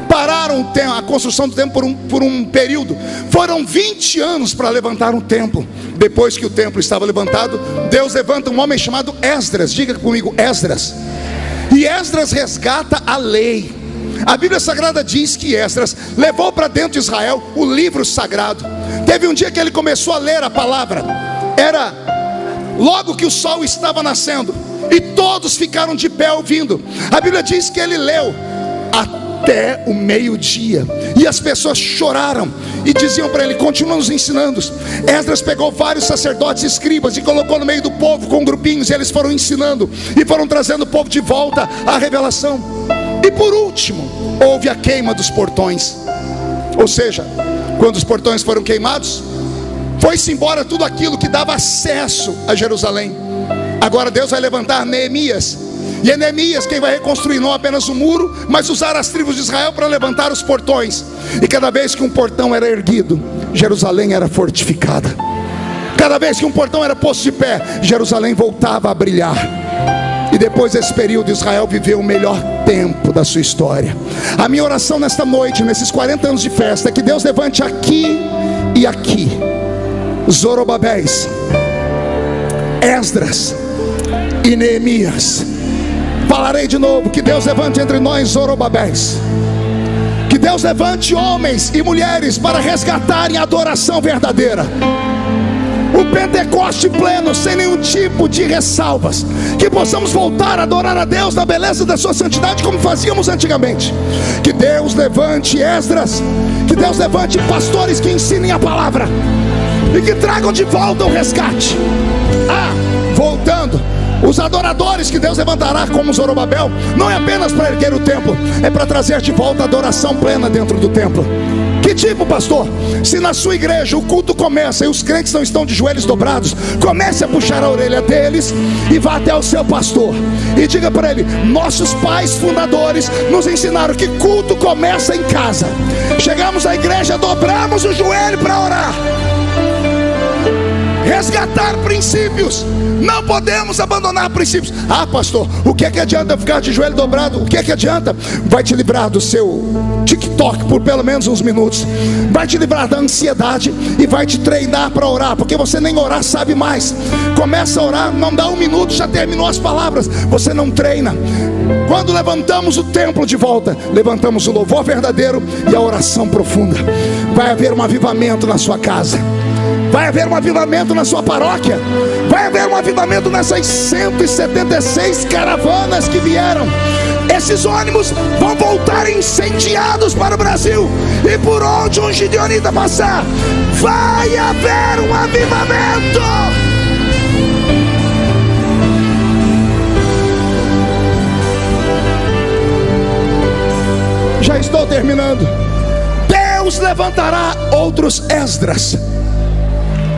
B: Pararam a construção do templo por um período. Foram 20 anos para levantar um templo. Depois que o templo estava levantado, Deus levanta um homem chamado Esdras. Diga comigo: Esdras. E Esdras resgata a lei. A Bíblia Sagrada diz que Esdras levou para dentro de Israel o livro sagrado. Teve um dia que ele começou a ler a palavra. Era logo que o sol estava nascendo, e todos ficaram de pé ouvindo. A Bíblia diz que ele leu até o meio-dia, e as pessoas choraram e diziam para ele: continua nos ensinando. Esdras pegou vários sacerdotes e escribas e colocou no meio do povo com grupinhos, e eles foram ensinando e foram trazendo o povo de volta à revelação. E por último, houve a queima dos portões. Ou seja, quando os portões foram queimados, foi-se embora tudo aquilo que dava acesso a Jerusalém. Agora Deus vai levantar Neemias. E é Neemias quem vai reconstruir não apenas o muro, mas usar as tribos de Israel para levantar os portões. E cada vez que um portão era erguido, Jerusalém era fortificada. Cada vez que um portão era posto de pé, Jerusalém voltava a brilhar. E depois desse período, Israel viveu o melhor tempo da sua história. A minha oração nesta noite, nesses 40 anos de festa, é que Deus levante aqui e aqui Zorobabéis, Esdras e Neemias. Falarei de novo: que Deus levante entre nós Zorobabéis. Que Deus levante homens e mulheres para resgatarem a adoração verdadeira. O Pentecoste pleno, sem nenhum tipo de ressalvas. Que possamos voltar a adorar a Deus na beleza da sua santidade, como fazíamos antigamente. Que Deus levante Esdras, que Deus levante pastores que ensinem a palavra e que tragam de volta o resgate. Voltando, os adoradores que Deus levantará como Zorobabel, não é apenas para erguer o templo, é para trazer de volta a adoração plena dentro do templo. Que tipo, pastor? Se na sua igreja o culto começa e os crentes não estão de joelhos dobrados, comece a puxar a orelha deles e vá até o seu pastor e diga para ele: nossos pais fundadores nos ensinaram que culto começa em casa. Chegamos à igreja, dobramos o joelho para orar. Resgatar princípios. Não podemos abandonar princípios. Pastor, o que é que adianta ficar de joelho dobrado? O que é que adianta? Vai te livrar do seu TikTok por pelo menos uns minutos. Vai te livrar da ansiedade e vai te treinar para orar, porque você nem orar sabe mais. Começa a orar, não dá um minuto, já terminou as palavras. Você não treina. Quando levantamos o templo de volta, levantamos o louvor verdadeiro e a oração profunda. Vai haver um avivamento na sua casa. Vai haver um avivamento na sua paróquia. Vai haver um avivamento nessas 176 caravanas que vieram. Esses ônibus vão voltar incendiados para o Brasil. E por onde um gideonita passar, vai haver um avivamento. Já estou terminando. Deus levantará outros Esdras,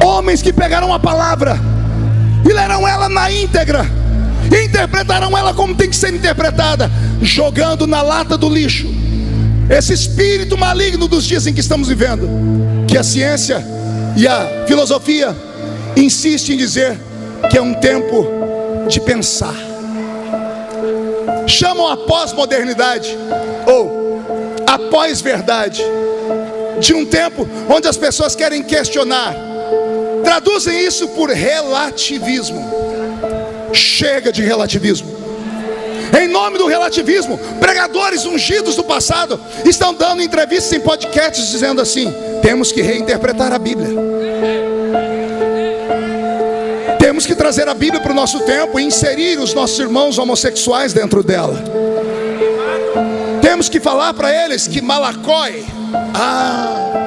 B: homens que pegarão a palavra e lerão ela na íntegra, e interpretarão ela como tem que ser interpretada, jogando na lata do lixo esse espírito maligno dos dias em que estamos vivendo, que a ciência e a filosofia insistem em dizer que é um tempo de pensar. Chamam a pós-modernidade ou a pós-verdade de um tempo onde as pessoas querem questionar. Traduzem isso por relativismo. Chega de relativismo. Em nome do relativismo, pregadores ungidos do passado estão dando entrevistas em podcasts dizendo assim: temos que reinterpretar a Bíblia. Temos que trazer a Bíblia para o nosso tempo e inserir os nossos irmãos homossexuais dentro dela. Temos que falar para eles que Malacói,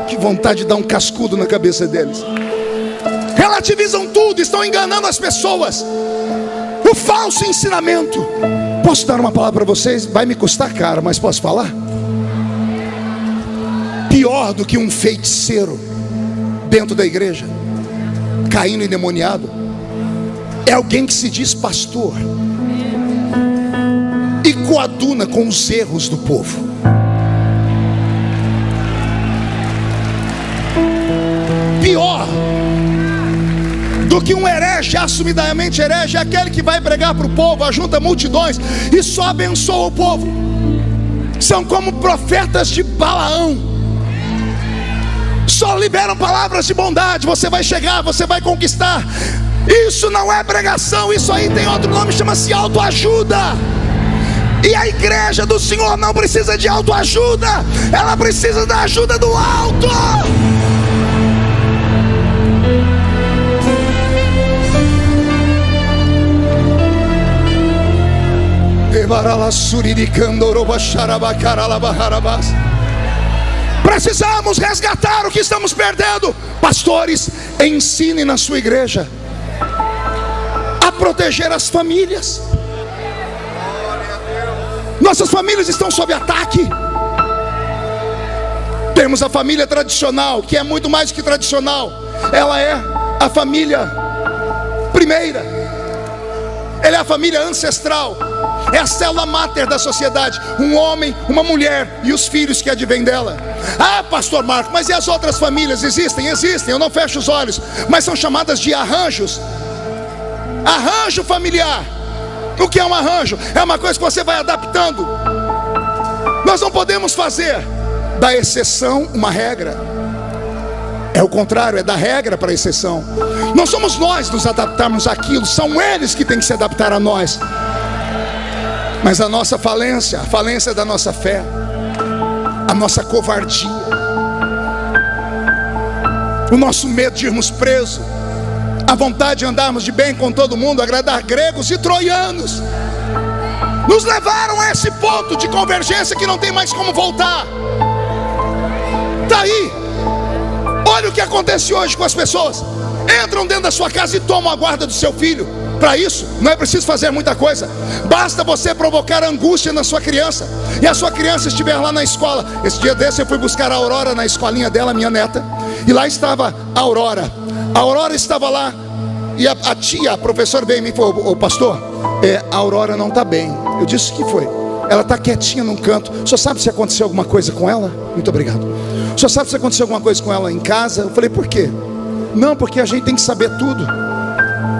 B: que vontade de dar um cascudo na cabeça deles. Relativizam tudo, estão enganando as pessoas. O falso ensinamento. Posso dar uma palavra para vocês? Vai me custar caro, mas posso falar? Pior do que um feiticeiro dentro da igreja, caindo endemoniado, é alguém que se diz pastor e coaduna com os erros do povo. Pior do que um herege, assumidamente herege, é aquele que vai pregar para o povo, ajunta multidões e só abençoa o povo. São como profetas de Balaão, só liberam palavras de bondade. Você vai chegar, você vai conquistar. Isso não é pregação, isso aí tem outro nome, chama-se autoajuda. E a igreja do Senhor não precisa de autoajuda, ela precisa da ajuda do alto. Precisamos resgatar o que estamos perdendo. Pastores, ensinem na sua igreja a proteger as famílias. Nossas famílias estão sob ataque. Temos a família tradicional, que é muito mais do que tradicional. Ela é a família primeira. Ela é a família ancestral. É a célula máter da sociedade. Um homem, uma mulher e os filhos que advêm dela. Pastor Marco, mas e as outras famílias? Existem, eu não fecho os olhos, mas são chamadas de arranjos. Arranjo familiar. O que é um arranjo? É uma coisa que você vai adaptando. Nós não podemos fazer da exceção uma regra. É o contrário, é da regra para a exceção. Não somos nós nos adaptarmos àquilo, são eles que têm que se adaptar a nós. Mas a nossa falência, a falência da nossa fé, a nossa covardia, o nosso medo de irmos presos, a vontade de andarmos de bem com todo mundo, agradar gregos e troianos, nos levaram a esse ponto de convergência que não tem mais como voltar. Está aí. Olha o que acontece hoje com as pessoas. Entram dentro da sua casa e tomam a guarda do seu filho. Para isso, não é preciso fazer muita coisa. Basta você provocar angústia na sua criança, e a sua criança estiver lá na escola. Esse dia desse eu fui buscar a Aurora na escolinha dela, minha neta. E lá estava a Aurora. A Aurora estava lá. E a tia, a professora veio e me falou: ô pastor, a Aurora não está bem. Eu disse: o que foi? Ela está quietinha num canto. O senhor sabe se aconteceu alguma coisa com ela? Muito obrigado. O senhor sabe se aconteceu alguma coisa com ela em casa? Eu falei: por quê? Não, porque a gente tem que saber tudo.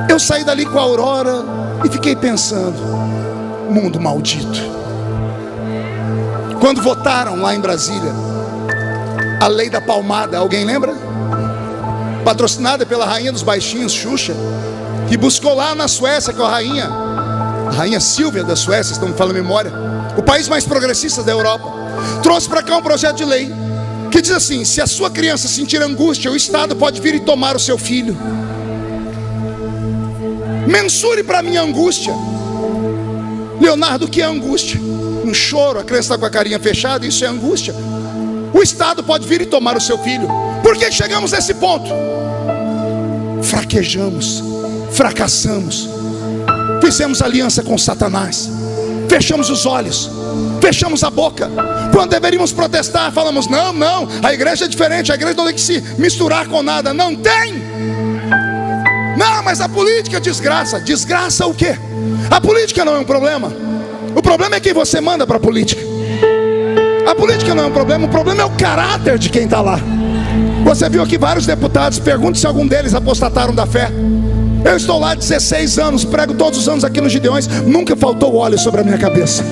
B: Eu saí dali com a Aurora e fiquei pensando: mundo maldito. Quando votaram lá em Brasília a lei da palmada, alguém lembra? Patrocinada pela rainha dos baixinhos, Xuxa, que buscou lá na Suécia com a rainha Silvia da Suécia, estão me falando a memória, o país mais progressista da Europa, trouxe para cá um projeto de lei que diz assim: se a sua criança sentir angústia, o Estado pode vir e tomar o seu filho. Mensure para mim a angústia. Leonardo, o que é angústia? Um choro, a criança está com a carinha fechada, isso é angústia. O Estado pode vir e tomar o seu filho. Por que chegamos nesse ponto? Fraquejamos, fracassamos, fizemos aliança com Satanás, fechamos os olhos, fechamos a boca. Quando deveríamos protestar, falamos: não, a igreja é diferente, a igreja não tem que se misturar com nada. Não tem. Não, mas a política, desgraça. Desgraça o quê? A política não é um problema. O problema é quem você manda para a política. A política não é um problema, o problema é o caráter de quem está lá. Você viu aqui vários deputados, pergunte se algum deles apostataram da fé. Eu estou lá há 16 anos, prego todos os anos aqui nos Gideões, nunca faltou óleo sobre a minha cabeça.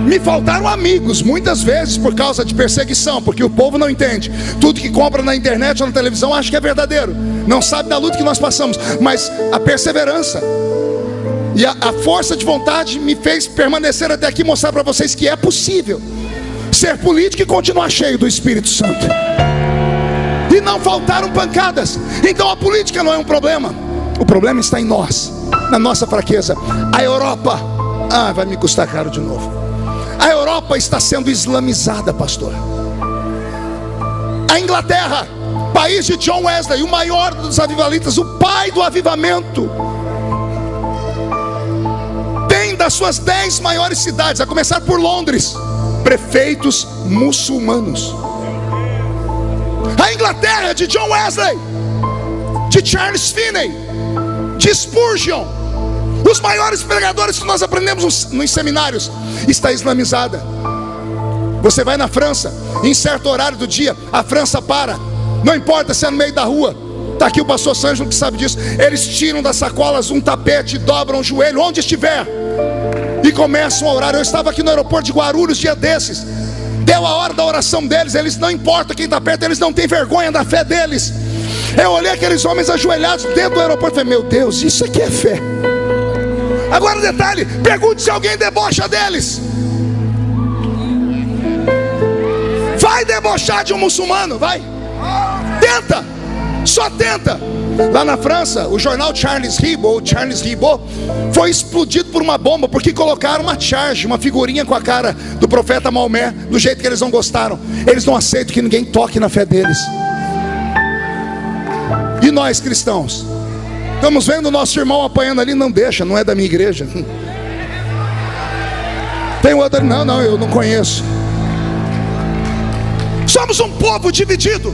B: Me faltaram amigos, muitas vezes por causa de perseguição, porque o povo não entende. Tudo que compra na internet ou na televisão acha que é verdadeiro, não sabe da luta que nós passamos. Mas a perseverança e a força de vontade me fez permanecer até aqui, mostrar para vocês que é possível ser político e continuar cheio do Espírito Santo. E não faltaram pancadas. Então a política não é um problema. O problema está em nós, na nossa fraqueza. A Europa, vai me custar caro de novo. A Europa está sendo islamizada, pastor. A Inglaterra, país de John Wesley, o maior dos avivalistas, o pai do avivamento, tem das suas 10 maiores cidades, a começar por Londres, prefeitos muçulmanos. A Inglaterra de John Wesley, de Charles Finney, de Spurgeon, os maiores pregadores que nós aprendemos nos seminários, está islamizada. Você vai na França, em certo horário do dia, a França para, não importa se é no meio da rua. Está aqui o pastor Sângelo que sabe disso. Eles tiram das sacolas um tapete, dobram o joelho, onde estiver, e começam a orar. Eu estava aqui no aeroporto de Guarulhos dia desses. Deu a hora da oração deles. Eles não importam quem está perto, eles não têm vergonha da fé deles. Eu olhei aqueles homens ajoelhados dentro do aeroporto e falei: meu Deus, isso aqui é fé. Agora detalhe, pergunte se alguém debocha deles. Vai debochar de um muçulmano? Vai. Tenta. Só tenta. Lá na França, o jornal Charles Hebdo foi explodido por uma bomba, porque colocaram uma charge, uma figurinha com a cara do profeta Maomé, do jeito que eles não gostaram. Eles não aceitam que ninguém toque na fé deles. E nós cristãos estamos vendo o nosso irmão apanhando ali, não deixa, não é da minha igreja. Tem outro ali, não, eu não conheço. Somos um povo dividido.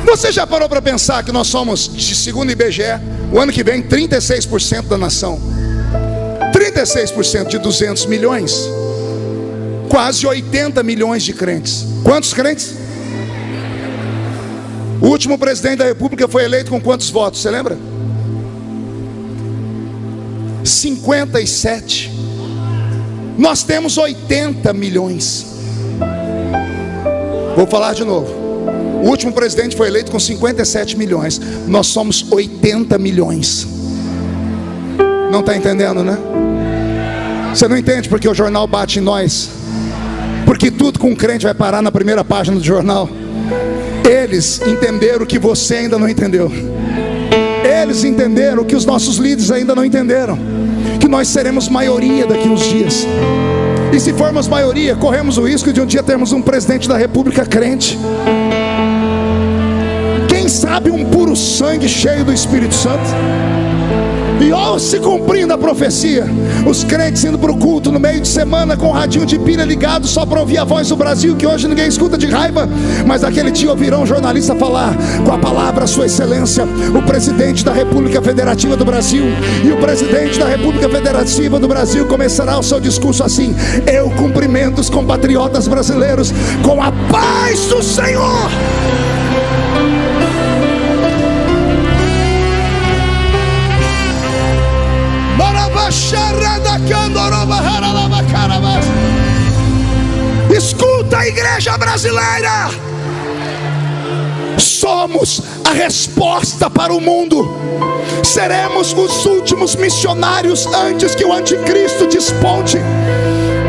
B: Você já parou para pensar que nós somos, segundo o IBGE, o ano que vem 36% da nação, 36% de 200 milhões, quase 80 milhões de crentes. Quantos crentes? O último presidente da república foi eleito com quantos votos, você lembra? 57. Nós temos 80 milhões. Vou falar de novo. O último presidente foi eleito com 57 milhões. Nós somos 80 milhões. Não está entendendo, né? Você não entende porque o jornal bate em nós? Porque tudo com crente vai parar na primeira página do jornal. Eles entenderam o que você ainda não entendeu. Eles entenderam o que os nossos líderes ainda não entenderam, que nós seremos maioria daqui uns dias. E se formos maioria, corremos o risco de um dia termos um presidente da república crente. Quem sabe um puro sangue cheio do Espírito Santo. E ó, se cumprindo a profecia, os crentes indo para o culto no meio de semana com o radinho de pilha ligado só para ouvir a voz do Brasil, que hoje ninguém escuta de raiva, mas aquele dia ouvirão um jornalista falar com a palavra Sua Excelência, o presidente da República Federativa do Brasil. E o presidente da República Federativa do Brasil começará o seu discurso assim: eu cumprimento os compatriotas brasileiros com a paz do Senhor. Escuta, a igreja brasileira, somos a resposta para o mundo. Seremos os últimos missionários antes que o anticristo desponte.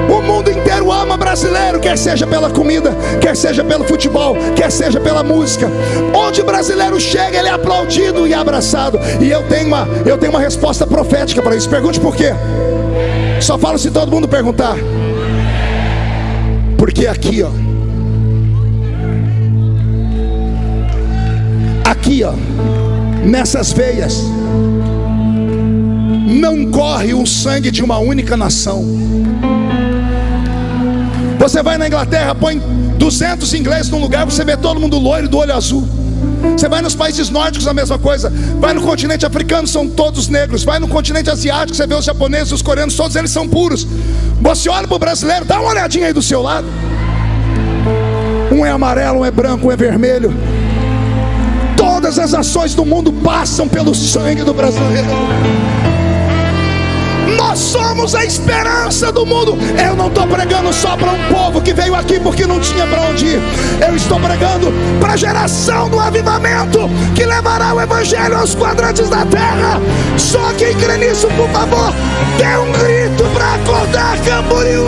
B: O mundo inteiro ama brasileiro, quer seja pela comida, quer seja pelo futebol, quer seja pela música. Onde o brasileiro chega, ele é aplaudido e abraçado. E eu tenho uma resposta profética para isso. Pergunte por quê. Só falo se todo mundo perguntar. Porque aqui ó, nessas veias não corre o sangue de uma única nação. Você vai na Inglaterra, põe 200 ingleses num lugar, você vê todo mundo loiro do olho azul. Você vai nos países nórdicos, a mesma coisa. Vai no continente africano, são todos negros. Vai no continente asiático, você vê os japoneses, os coreanos, todos eles são puros. Você olha para o brasileiro, dá uma olhadinha aí do seu lado. Um é amarelo, um é branco, um é vermelho. Todas as nações do mundo passam pelo sangue do brasileiro. Nós somos a esperança do mundo. Eu não estou pregando só para um povo que veio aqui porque não tinha para onde ir. Eu estou pregando para a geração do avivamento, que levará o evangelho aos quadrantes da terra. Só quem crê nisso, por favor, dê um grito para acordar Camboriú.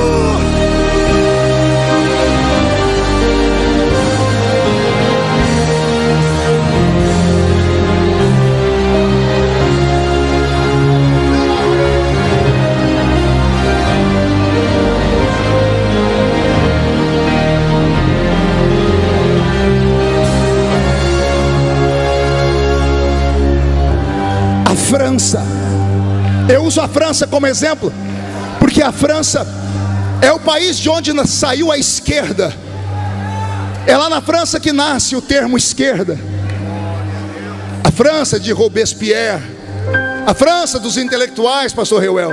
B: França, eu uso a França como exemplo, porque a França é o país de onde saiu a esquerda. É lá na França que nasce o termo esquerda. A França de Robespierre, a França dos intelectuais, pastor Reuel.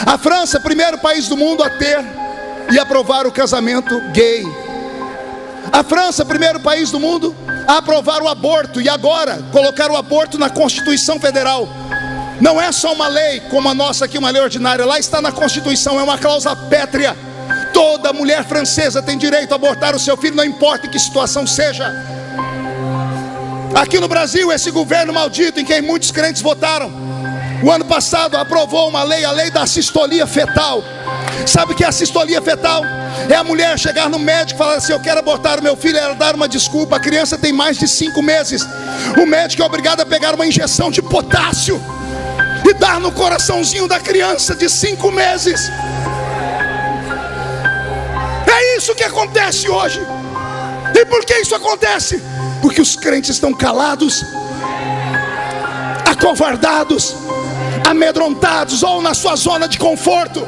B: A França, primeiro país do mundo a ter e aprovar o casamento gay. A França, primeiro país do mundo a aprovar o aborto, e agora colocar o aborto na Constituição Federal. Não é só uma lei como a nossa aqui, uma lei ordinária. Lá está na Constituição, é uma cláusula pétrea. Toda mulher francesa tem direito a abortar o seu filho, não importa em que situação seja. Aqui no Brasil, esse governo maldito em quem muitos crentes votaram, o ano passado aprovou uma lei, a lei da sistolia fetal. Sabe o que é a sistolia fetal? É a mulher chegar no médico e falar assim: eu quero abortar o meu filho, ela dar uma desculpa. A criança tem mais de 5 meses. O médico é obrigado a pegar uma injeção de potássio e dar no coraçãozinho da criança de 5 meses. É isso que acontece hoje. E por que isso acontece? Porque os crentes estão calados, acovardados, amedrontados, ou na sua zona de conforto,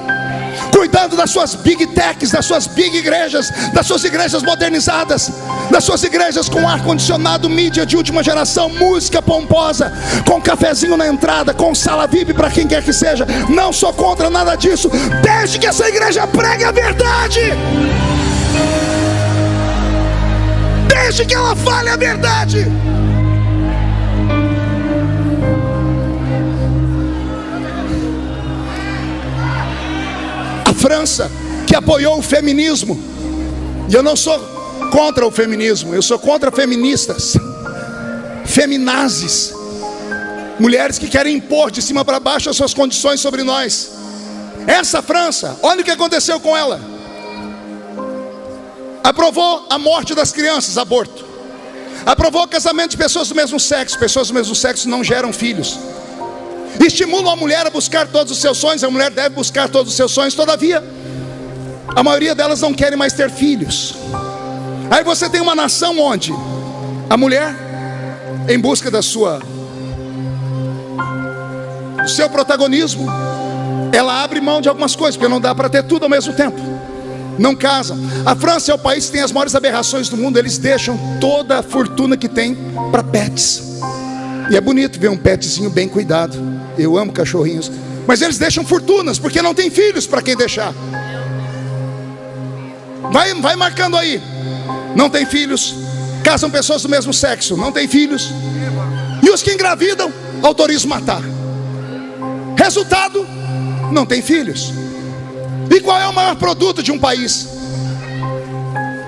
B: cuidando das suas big techs, das suas big igrejas, das suas igrejas modernizadas, das suas igrejas com ar-condicionado, mídia de última geração, música pomposa, com cafezinho na entrada, com sala VIP para quem quer que seja. Não sou contra nada disso, desde que essa igreja pregue a verdade, desde que ela fale a verdade. França, que apoiou o feminismo, e eu não sou contra o feminismo, eu sou contra feministas, feminazes, mulheres que querem impor de cima para baixo as suas condições sobre nós. Essa França, olha o que aconteceu com ela. Aprovou a morte das crianças, aborto. Aprovou o casamento de pessoas do mesmo sexo. Pessoas do mesmo sexo não geram filhos. Estimulam a mulher a buscar todos os seus sonhos. A mulher deve buscar todos os seus sonhos. Todavia, a maioria delas não querem mais ter filhos. Aí você tem uma nação onde a mulher, em busca do seu protagonismo, ela abre mão de algumas coisas, porque não dá para ter tudo ao mesmo tempo. Não casam. A França é o país que tem as maiores aberrações do mundo. Eles deixam toda a fortuna que tem para pets. E é bonito ver um petzinho bem cuidado. Eu amo cachorrinhos. Mas eles deixam fortunas, porque não tem filhos para quem deixar. Vai marcando aí. Não tem filhos. Casam pessoas do mesmo sexo, não tem filhos. E os que engravidam, autorizam matar. Resultado, não tem filhos. E qual é o maior produto de um país?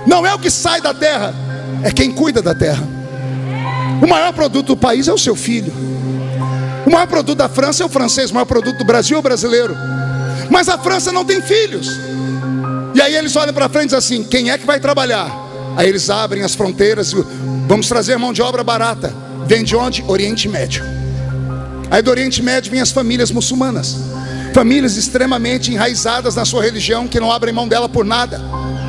B: Não é o que sai da terra, é quem cuida da terra. O maior produto do país é o seu filho. O maior produto da França é o francês. O maior produto do Brasil é o brasileiro. Mas a França não tem filhos. E aí eles olham para frente e dizem assim: quem é que vai trabalhar? Aí eles abrem as fronteiras. Vamos trazer mão de obra barata. Vem de onde? Oriente Médio. Aí do Oriente Médio vêm as famílias muçulmanas. Famílias extremamente enraizadas na sua religião, que não abrem mão dela por nada,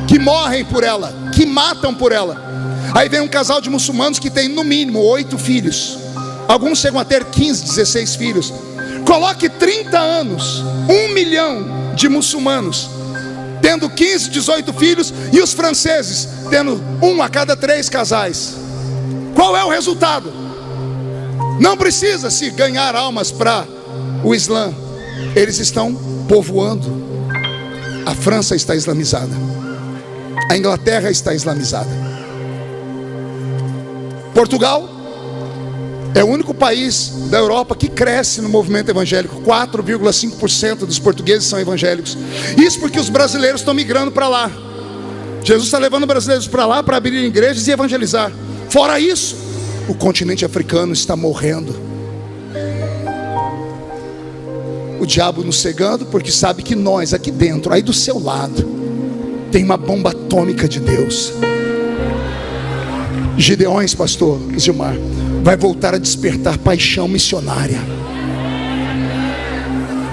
B: que morrem por ela, que matam por ela. Aí vem um casal de muçulmanos que tem no mínimo 8 filhos. Alguns chegam a ter 15, 16 filhos. Coloque 30 anos, 1 milhão de muçulmanos tendo 15, 18 filhos, e os franceses tendo 1 a cada 3 casais. Qual é o resultado? Não precisa se ganhar almas para o Islã. Eles estão povoando. A França está islamizada. A Inglaterra está islamizada. Portugal é o único país da Europa que cresce no movimento evangélico. 4,5% dos portugueses são evangélicos. Isso porque os brasileiros estão migrando para lá. Jesus está levando brasileiros para lá para abrir igrejas e evangelizar. Fora isso, o continente africano está morrendo. O diabo nos cegando, porque sabe que nós aqui dentro, aí do seu lado, tem uma bomba atômica de Deus. Gideões, pastor Gilmar, vai voltar a despertar paixão missionária.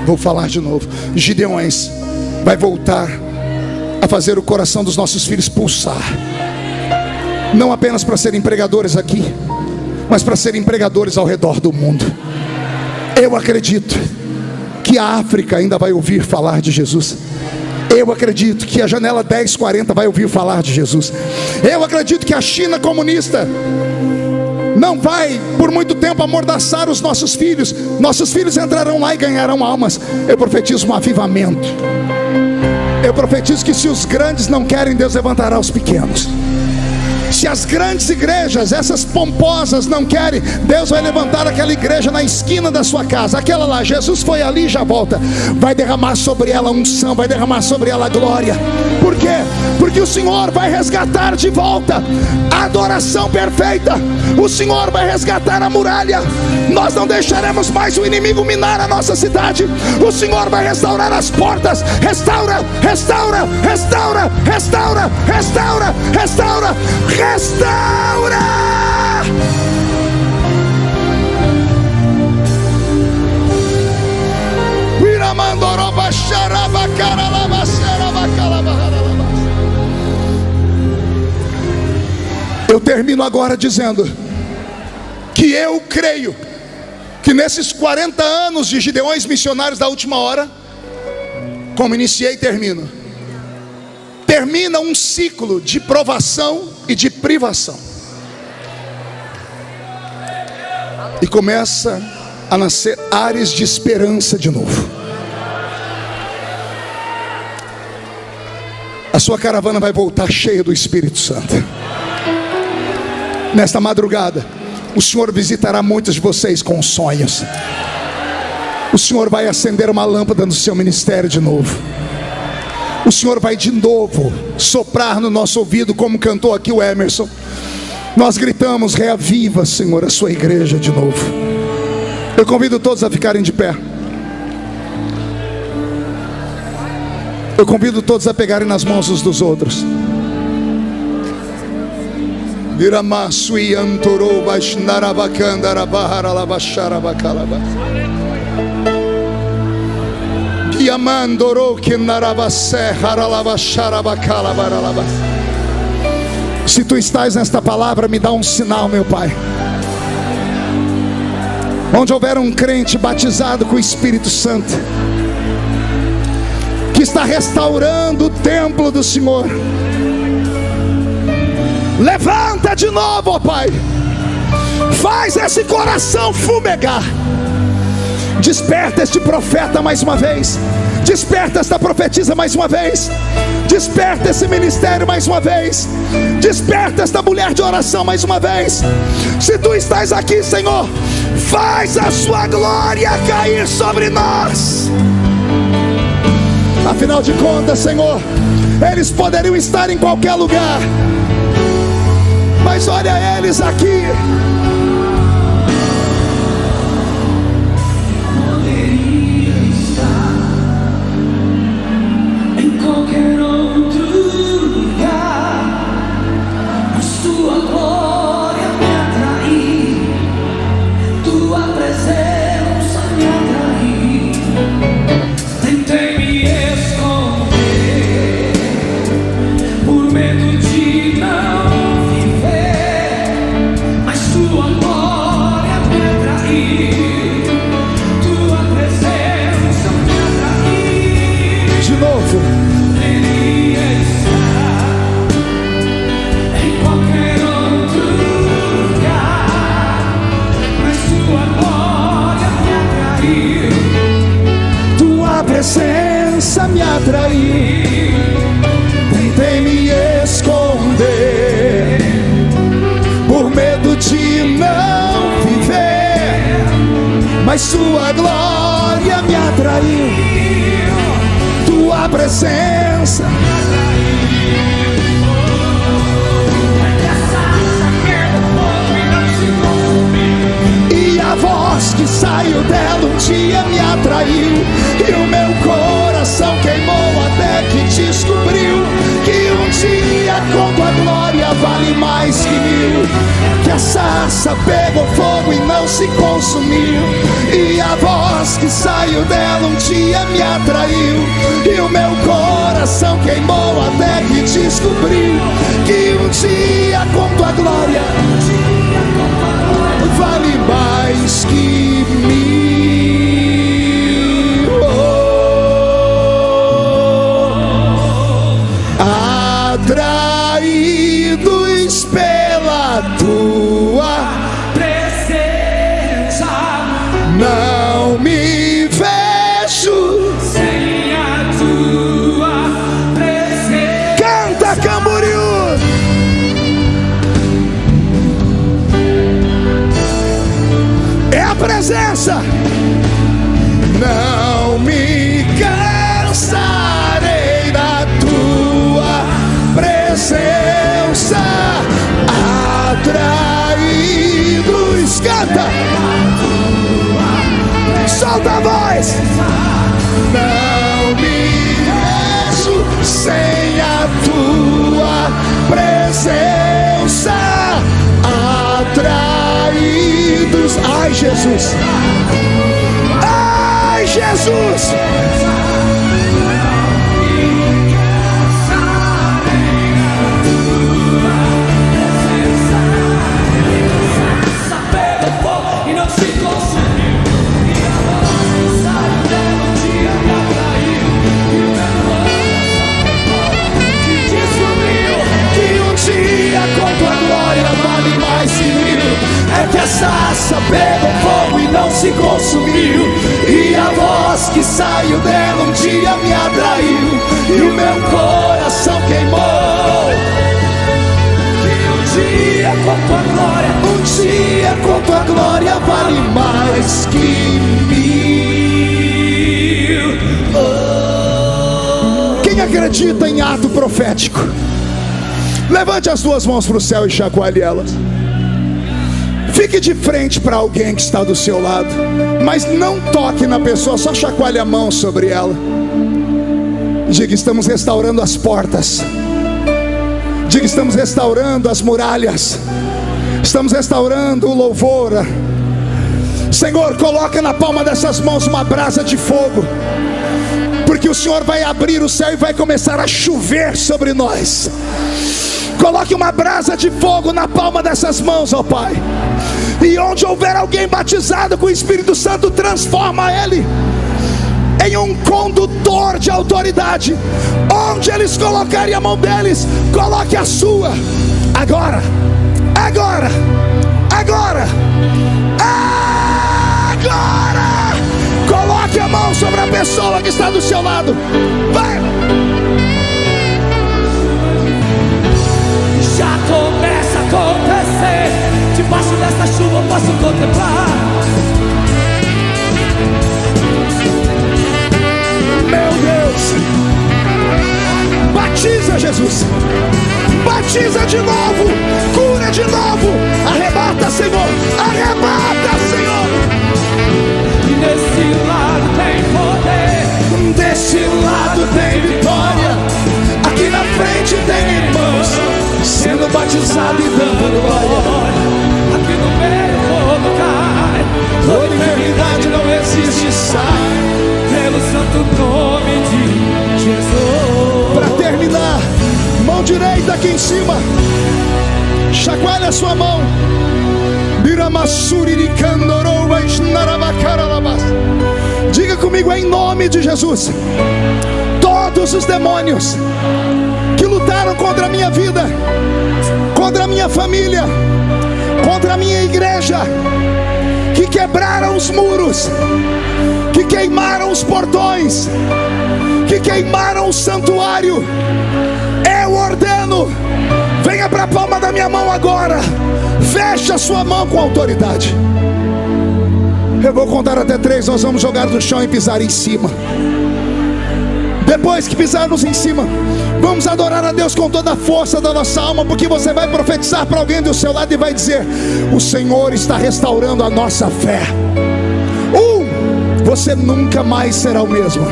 B: Vou falar de novo. Gideões vai voltar a fazer o coração dos nossos filhos pulsar. Não apenas para serem pregadores aqui, mas para serem pregadores ao redor do mundo. Eu acredito que a África ainda vai ouvir falar de Jesus. Eu acredito que a janela 1040 vai ouvir falar de Jesus. Eu acredito que a China comunista não vai por muito tempo amordaçar os nossos filhos. Nossos filhos entrarão lá e ganharão almas. Eu profetizo um avivamento. Eu profetizo que se os grandes não querem, Deus levantará os pequenos. Se as grandes igrejas, essas pomposas, não querem, Deus vai levantar aquela igreja na esquina da sua casa. Aquela lá, Jesus foi ali e já volta. Vai derramar sobre ela unção, vai derramar sobre ela glória. Por quê? Porque o Senhor vai resgatar de volta a adoração perfeita. O Senhor vai resgatar a muralha. Nós não deixaremos mais o inimigo minar a nossa cidade. O Senhor vai restaurar as portas. Restaura, restaura, restaura, restaura, restaura, restaura, restaura. Eu termino agora dizendo que eu creio que nesses 40 anos de Gideões missionários da última hora, como iniciei, termina um ciclo de provação e de privação, e começa a nascer áreas de esperança de novo. A sua caravana vai voltar cheia do Espírito Santo. Nesta madrugada, o Senhor visitará muitos de vocês com sonhos. O Senhor vai acender uma lâmpada no seu ministério de novo. O Senhor vai de novo soprar no nosso ouvido, como cantou aqui o Emerson. Nós gritamos: reaviva, Senhor, a sua igreja de novo. Eu convido todos a ficarem de pé. Eu convido todos a pegarem nas mãos uns dos outros. Iramasui antoro vaishnarabakandara bahara lavasharabakalaba. Yamandoro kinarabase haralabasharabakalaba. Se tu estás nesta palavra, me dá um sinal, meu Pai. Onde houver um crente batizado com o Espírito Santo, que está restaurando o templo do Senhor, levanta de novo, ó Pai. Faz esse coração fumegar. Desperta este profeta mais uma vez. Desperta esta profetisa mais uma vez. Desperta esse ministério mais uma vez. Desperta esta mulher de oração mais uma vez. Se tu estás aqui, Senhor, faz a sua glória cair sobre nós. Afinal de contas, Senhor, eles poderiam estar em qualquer lugar, mas olha eles aqui.
C: Poderia estar em qualquer outro lugar, mas tua glória me atraiu, tua presença me atraiu. Tentei me esconder por medo de não viver, mas tua glória me atraiu, tua presença me atraiu.
B: De novo.
C: Poderia estar em qualquer outro lugar, mas tua glória me atraiu,
B: Tua presença me atraiu. Tentei me esconder por medo de não viver, mas tua glória me atraiu. Tua presença. E a voz que saiu dela um dia me atraiu, e o meu coração queimou até que descobriu que um dia com tua glória vale mais que mil. Que a sarça pegou fogo e não se consumiu, e a voz que saiu dela um dia me atraiu, e o meu coração queimou até que descobriu que um dia com tua glória vale mais que mil. Atraídos pela tua
C: presença,
B: não me vejo
C: sem a tua presença.
B: Canta, Camboriú. É a presença. Não me cansarei da tua presença. Atraídos. Canta. Solta a voz. Não me vejo sem a tua presença. Atraídos. Ai, Jesus. Ai, Jesus.
C: Pega fogo e não se consumiu, e a voz saiu dela um dia me atraiu, e o meu coração que descobriu
B: Que um dia com tua glória vale mais que mil. É que a sarça pegou fogo e não se consumiu, e a voz que saiu dela um dia me atraiu, e o meu coração queimou.
C: que um dia com tua glória,
B: Um dia com tua glória vale mais que mil. Quem acredita em ato profético, levante as duas mãos para o céu e chacoalhe elas. Fique de frente para alguém que está do seu lado, mas não toque na pessoa, só chacoalhe a mão sobre ela. Diga: estamos restaurando as portas. Diga: estamos restaurando as muralhas, estamos restaurando o louvor. Senhor, coloca na palma dessas mãos uma brasa de fogo, porque o Senhor vai abrir o céu e vai começar a chover sobre nós. Coloque uma brasa de fogo na palma dessas mãos, ó Pai. E onde houver alguém batizado com o Espírito Santo, transforma ele em um condutor de autoridade. Onde eles colocarem a mão deles, coloque a sua. Agora, agora, agora, agora. Coloque a mão sobre a pessoa que está do seu lado. Vai.
C: Já começa a acontecer. Debaixo dessa chuva eu posso contemplar.
B: Meu Deus, batiza, Jesus, batiza de novo, cura de novo, arrebata, Senhor, arrebata, Senhor.
C: E desse lado tem poder,
B: Desse lado tem vitória, aqui na frente tem irmãos sendo batizados e dando glória.
C: aqui no meio fogo cai,
B: Toda enfermidade não existe, sai.
C: pelo santo nome de Jesus.
B: Para terminar, mão direita aqui em cima, chacoalha a sua mão. Diga comigo em nome de Jesus: todos os demônios que lutaram contra a minha vida, contra a minha família, contra a minha igreja, que quebraram os muros, que queimaram os portões, que queimaram o santuário, eu ordeno, venha para a palma da minha mão agora. Feche a sua mão com autoridade. Eu vou contar até 3, nós vamos jogar no chão e pisar em cima. Depois que pisarmos em cima, vamos adorar a Deus com toda a força da nossa alma, porque você vai profetizar para alguém do seu lado e vai dizer: o Senhor está restaurando a nossa fé. Você nunca mais será o mesmo.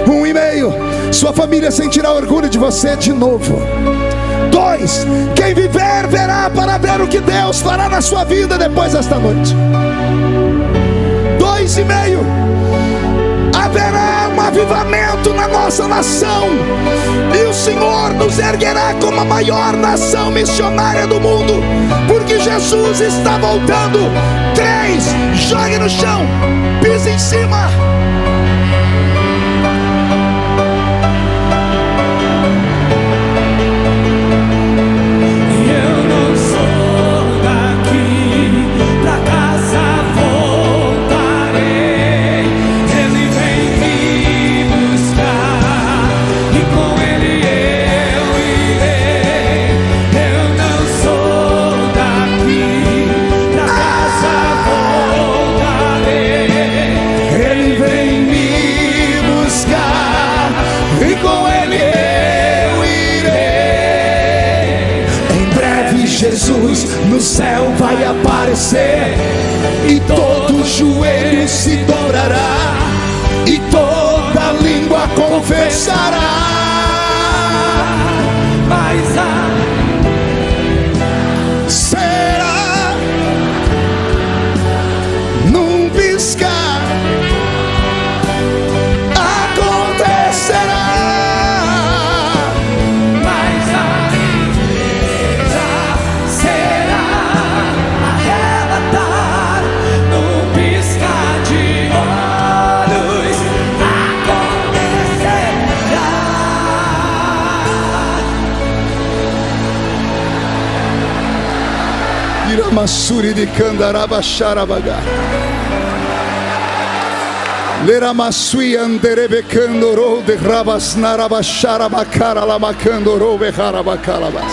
B: 1,5, sua família sentirá orgulho de você de novo. 2, quem viver verá para ver o que Deus fará na sua vida depois desta noite. 2,5, haverá um avivamento na nossa nação, e o Senhor nos erguerá como a maior nação missionária do mundo, porque Jesus está voltando. 3, jogue no chão, pise em cima. Jesus no céu vai aparecer, e todo joelho se dobrará, e toda língua confessará.
C: Mas
B: será num piscar, acontecerá. Masuri de Candaraba Xarabaga Lera Masui Anderebe Candorou de Rabas Naraba Xarabacara Lamacandorou Beharabacalabas.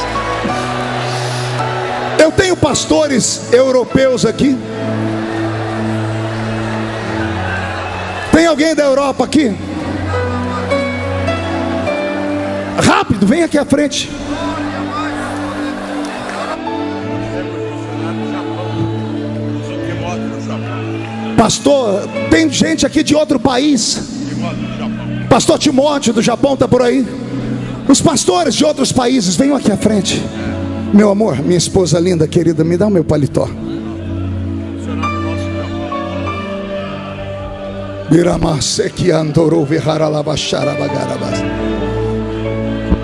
B: Eu tenho pastores europeus aqui. Tem alguém da Europa aqui? Rápido, vem aqui à frente. Pastor, tem gente aqui de outro país. Pastor Timóteo do Japão está por aí. Os pastores de outros países, venham aqui à frente. Meu amor, minha esposa linda, querida, me dá o meu paletó.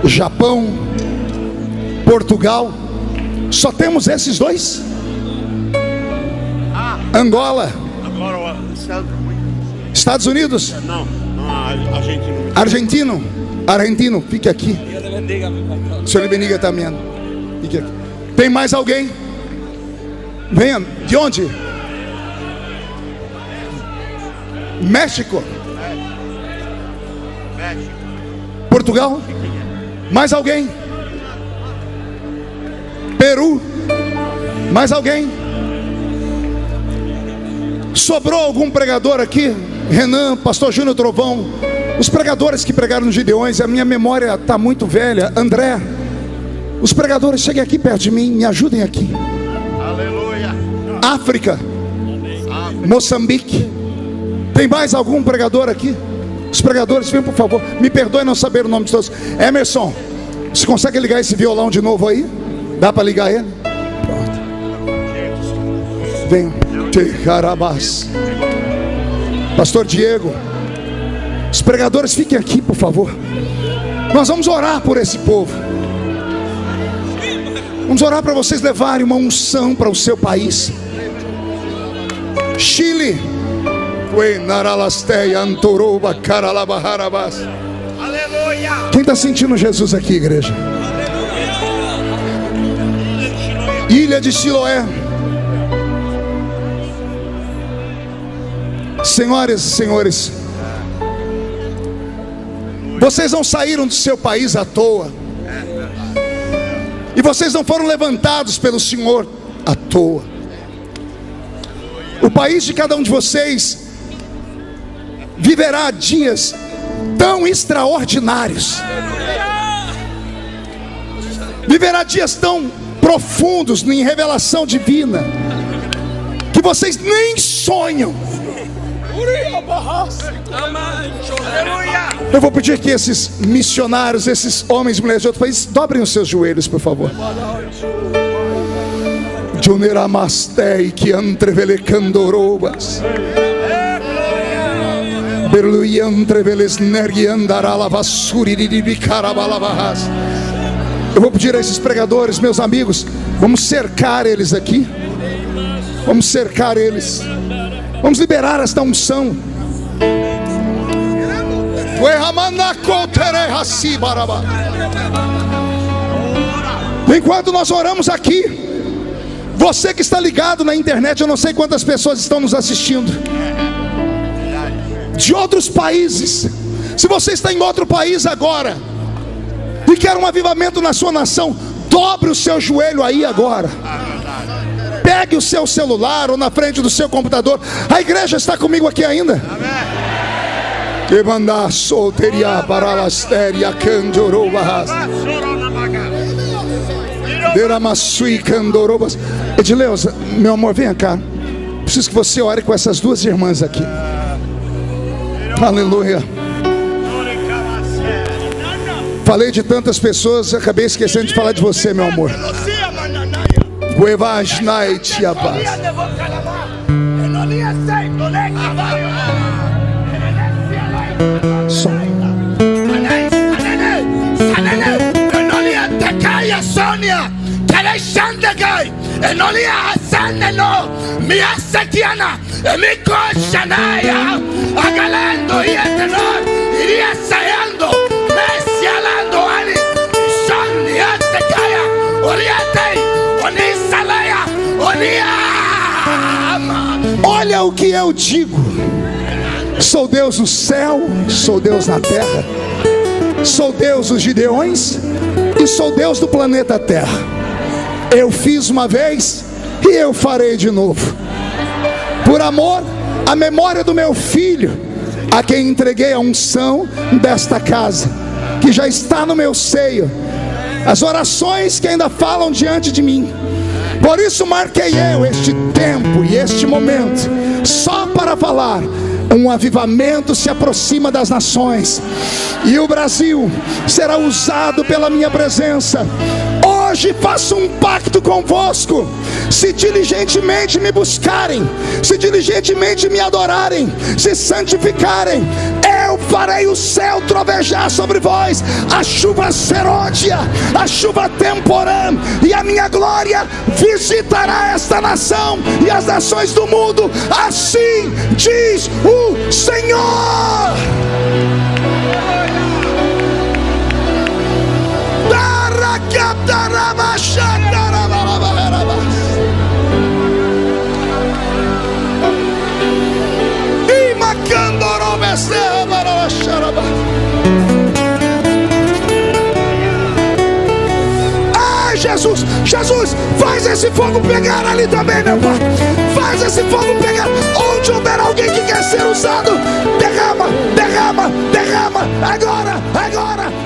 B: Japão, Portugal, só temos esses dois. Angola, Estados Unidos, Argentino, fique aqui. Senhor Beniga também. Fique aqui. Tem mais alguém? Venha. De onde? México. Portugal. Mais alguém? Peru. Mais alguém? Sobrou algum pregador aqui? Renan, pastor Júnior Trovão, os pregadores que pregaram nos Gideões. A minha memória está muito velha. André, os pregadores, cheguem aqui perto de mim, me ajudem aqui. Aleluia. África, Moçambique. Tem mais algum pregador aqui? Os pregadores, venham por favor. Me perdoe não saber o nome de todos. Emerson, você consegue ligar esse violão de novo aí? Dá para ligar ele? Pronto. Venham. Pastor Diego, os pregadores, fiquem aqui por favor. Nós vamos orar por esse povo. Vamos orar para vocês levarem uma unção para o seu país. Chile. Quem está sentindo Jesus aqui, igreja? Ilha de Siloé. Senhoras e senhores, vocês não saíram do seu país à toa, e vocês não foram levantados pelo Senhor à toa. O país de cada um de vocês viverá dias tão extraordinários, viverá dias tão profundos em revelação divina, que vocês nem sonham. Eu vou pedir que esses missionários, esses homens e mulheres de outro país, dobrem os seus joelhos, por favor. Juneramastei que antrevelecandorobas. Eu vou pedir a esses pregadores, meus amigos, vamos cercar eles aqui. Vamos cercar eles. Vamos liberar esta unção. Enquanto nós oramos aqui, você que está ligado na internet, eu não sei quantas pessoas estão nos assistindo de outros países. Se você está em outro país agora e quer um avivamento na sua nação, dobre o seu joelho aí agora. Pegue o seu celular ou na frente do seu computador. A igreja está comigo aqui ainda? Que mandar solteria para lastéria candorobas. Deramasui candorobas. Edileuza, meu amor, vem cá. Preciso que você ore com essas duas irmãs aqui. Aleluia. Falei de tantas pessoas, acabei esquecendo de falar de você, meu amor. Olha o que eu digo. Sou Deus no céu, sou Deus na terra, sou Deus dos Gideões e sou Deus do planeta Terra. Eu fiz uma vez e eu farei de novo. Por amor à memória do meu filho, a quem entreguei a unção desta casa, que já está no meu seio, as orações que ainda falam diante de mim. Por isso marquei eu este tempo e este momento só para falar Um avivamento se aproxima das nações, e o Brasil será usado pela minha presença. Hoje faço um pacto convosco: se diligentemente me buscarem, se diligentemente me adorarem, se santificarem, eu farei o céu trovejar sobre vós, a chuva serôdia, a chuva temporã, e a minha glória visitará esta nação e as nações do mundo. Assim diz o Senhor. Ai, Jesus, Jesus, faz esse fogo pegar ali também, meu Pai. Faz esse fogo pegar. Onde houver alguém que quer ser usado, derrama, derrama, derrama. Agora, agora.